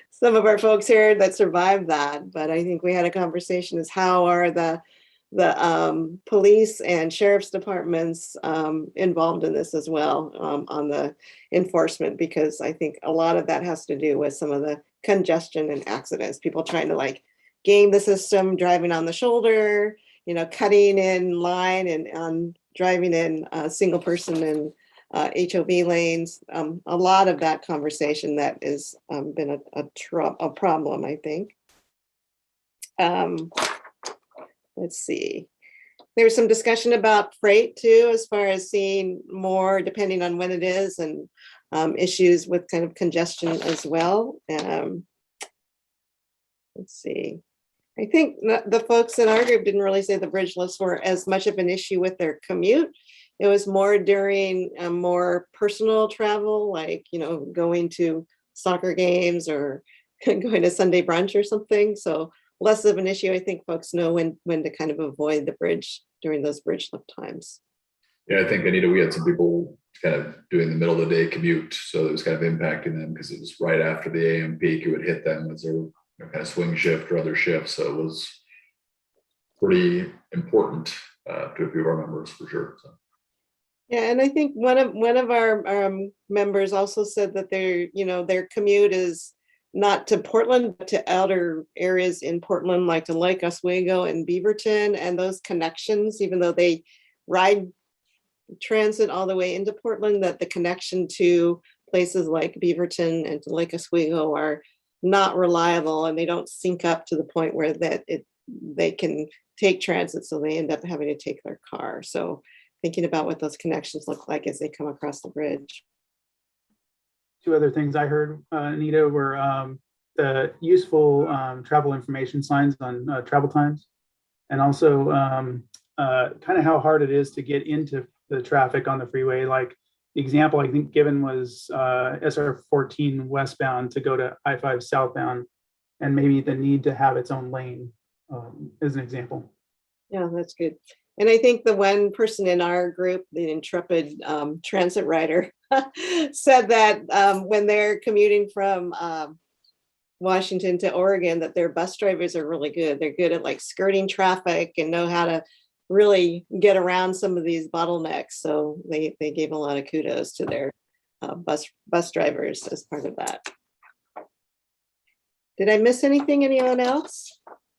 some of our folks here that survived that. But I think we had a conversation is how are the police and sheriff's departments involved in this as well, on the enforcement, because I think a lot of that has to do with some of the congestion and accidents, people trying to like game the system, driving on the shoulder, you know, cutting in line and driving in single person and HOV lanes. A lot of that conversation that has been a problem, I think. Let's see. There's some discussion about freight too, as far as seeing more, depending on when it is, and issues with kind of congestion as well. Let's see. I think the folks in our group didn't really say the bridge lifts were as much of an issue with their commute. It was more during more personal travel, like, going to soccer games or going to Sunday brunch or something. So less of an issue. I think folks know when to kind of avoid the bridge during those bridge lift times. Yeah, I think, Anita, we had some people kind of doing the middle of the day commute. So it was kind of impacting them because it was right after the AM peak. It would hit them as their kind of swing shift or other shifts. So it was pretty important to a few of our members for sure. So. Yeah, and I think one of our members also said that their commute is not to Portland, but to outer areas in Portland, like to Lake Oswego and Beaverton, and those connections, even though they ride transit all the way into Portland, that the connection to places like Beaverton and to Lake Oswego are not reliable, and they don't sync up to the point where they can take transit, so they end up having to take their car. So thinking about what those connections look like as they come across the bridge. Two other things I heard, Anita, were the useful travel information signs on travel times, and also kind of how hard it is to get into the traffic on the freeway. Like the example I think given was SR14 westbound to go to I-5 southbound, and maybe the need to have its own lane as an example. Yeah, that's good. And I think the one person in our group, the intrepid transit rider, said that when they're commuting from Washington to Oregon, that their bus drivers are really good. They're good at like skirting traffic and know how to really get around some of these bottlenecks. So they gave a lot of kudos to their bus drivers as part of that. Did I miss anything? Anyone else?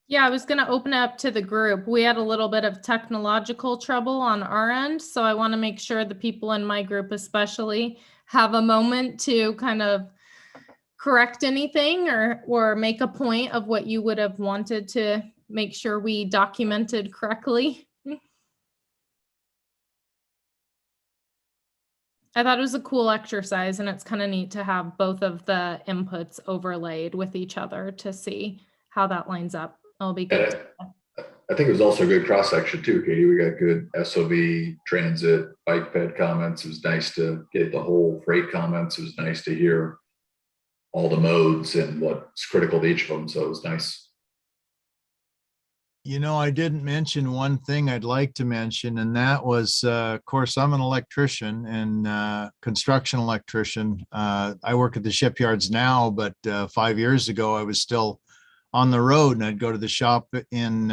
Yeah, I was going to open up to the group. We had a little bit of technological trouble on our end, so I want to make sure the people in my group especially have a moment to kind of correct anything or make a point of what you would have wanted to make sure we documented correctly. I thought it was a cool exercise, and it's kind of neat to have both of the inputs overlaid with each other to see how that lines up. It'll be good. I think it was also a good cross section too, Katie. We got good SOV, transit, bike ped comments. It was nice to get the whole freight comments. It was nice to hear all the modes and what's critical to each of them. So it was nice. I didn't mention one thing I'd like to mention, and that was, of course, I'm an electrician and construction electrician. I work at the shipyards now, but 5 years ago, I was still on the road, and I'd go to the shop in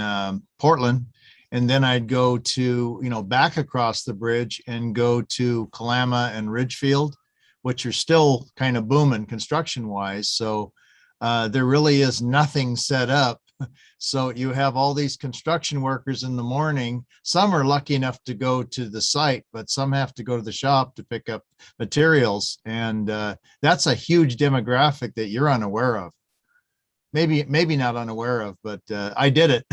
Portland, and then I'd go to, back across the bridge and go to Kalama and Ridgefield, which are still kind of booming construction wise. So there really is nothing set up. So you have all these construction workers in the morning. Some are lucky enough to go to the site, but some have to go to the shop to pick up materials. And that's a huge demographic that you're unaware of. Maybe not unaware of, but I did it.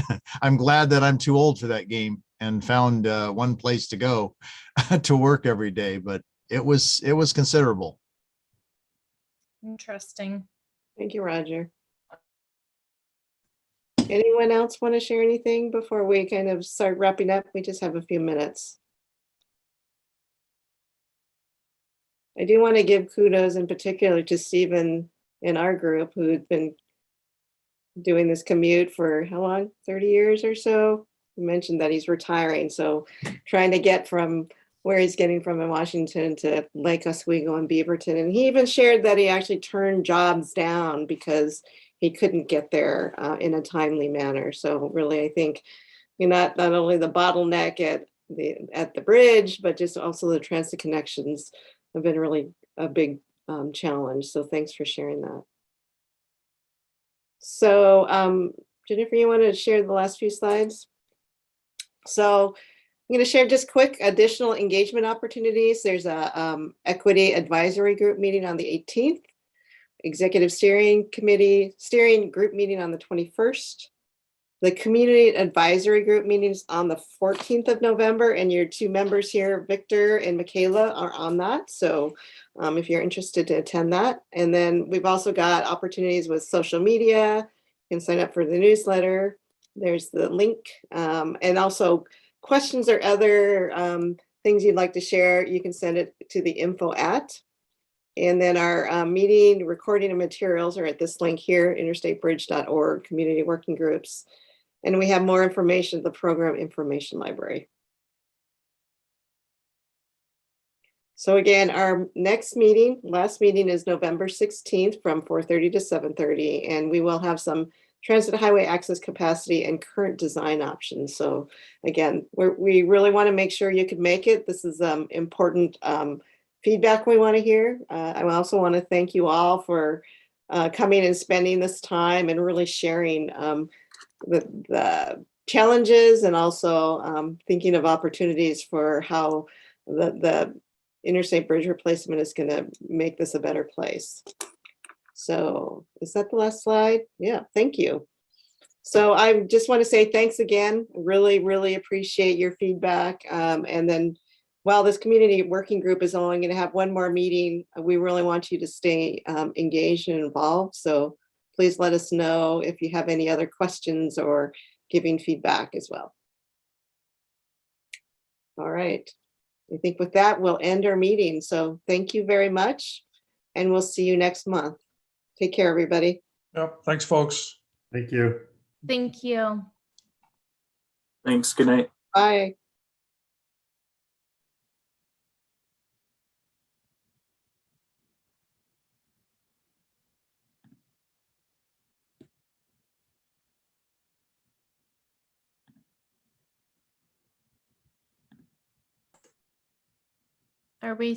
I'm glad that I'm too old for that game and found one place to go to work every day, but it was considerable. Interesting. Thank you, Roger. Anyone else want to share anything before we kind of start wrapping up? We just have a few minutes. I do want to give kudos in particular to Stephen in our group, who had been doing this commute for how long? 30 years or so. He mentioned that he's retiring. So trying to get from where he's getting from in Washington to Lake Oswego and Beaverton. And he even shared that he actually turned jobs down because he couldn't get there in a timely manner. So really, I think not only the bottleneck at the bridge, but just also the transit connections have been really a big challenge. So thanks for sharing that. So Jennifer, you want to share the last few slides? So I'm going to share just quick additional engagement opportunities. There's a equity advisory group meeting on the 18th. Executive steering group meeting on the 21st. The community advisory group meetings on the 14th of November, and your two members here, Victor and Michaela, are on that. So if you're interested to attend that. And then we've also got opportunities with social media. You can sign up for the newsletter. There's the link. And also questions or other things you'd like to share, you can send it to the info at. And then our meeting recording and materials are at this link here, interstatebridge.org, community working groups. And we have more information at the program information library. So again, our next meeting, last meeting is November 16th from 4:30 to 7:30. And we will have some transit highway access capacity and current design options. So again, we really want to make sure you can make it. This is important feedback we want to hear. I also want to thank you all for coming and spending this time and really sharing the challenges and also thinking of opportunities for how the interstate bridge replacement is going to make this a better place. So is that the last slide? Yeah, thank you. So I just want to say thanks again. Really, really appreciate your feedback. And then while this community working group is only going to have one more meeting, we really want you to stay engaged and involved. So please let us know if you have any other questions or giving feedback as well. All right. I think with that, we'll end our meeting. So thank you very much. And we'll see you next month. Take care, everybody. Yep. Thanks, folks. Thank you. Thank you. Thanks. Good night. Bye. Are we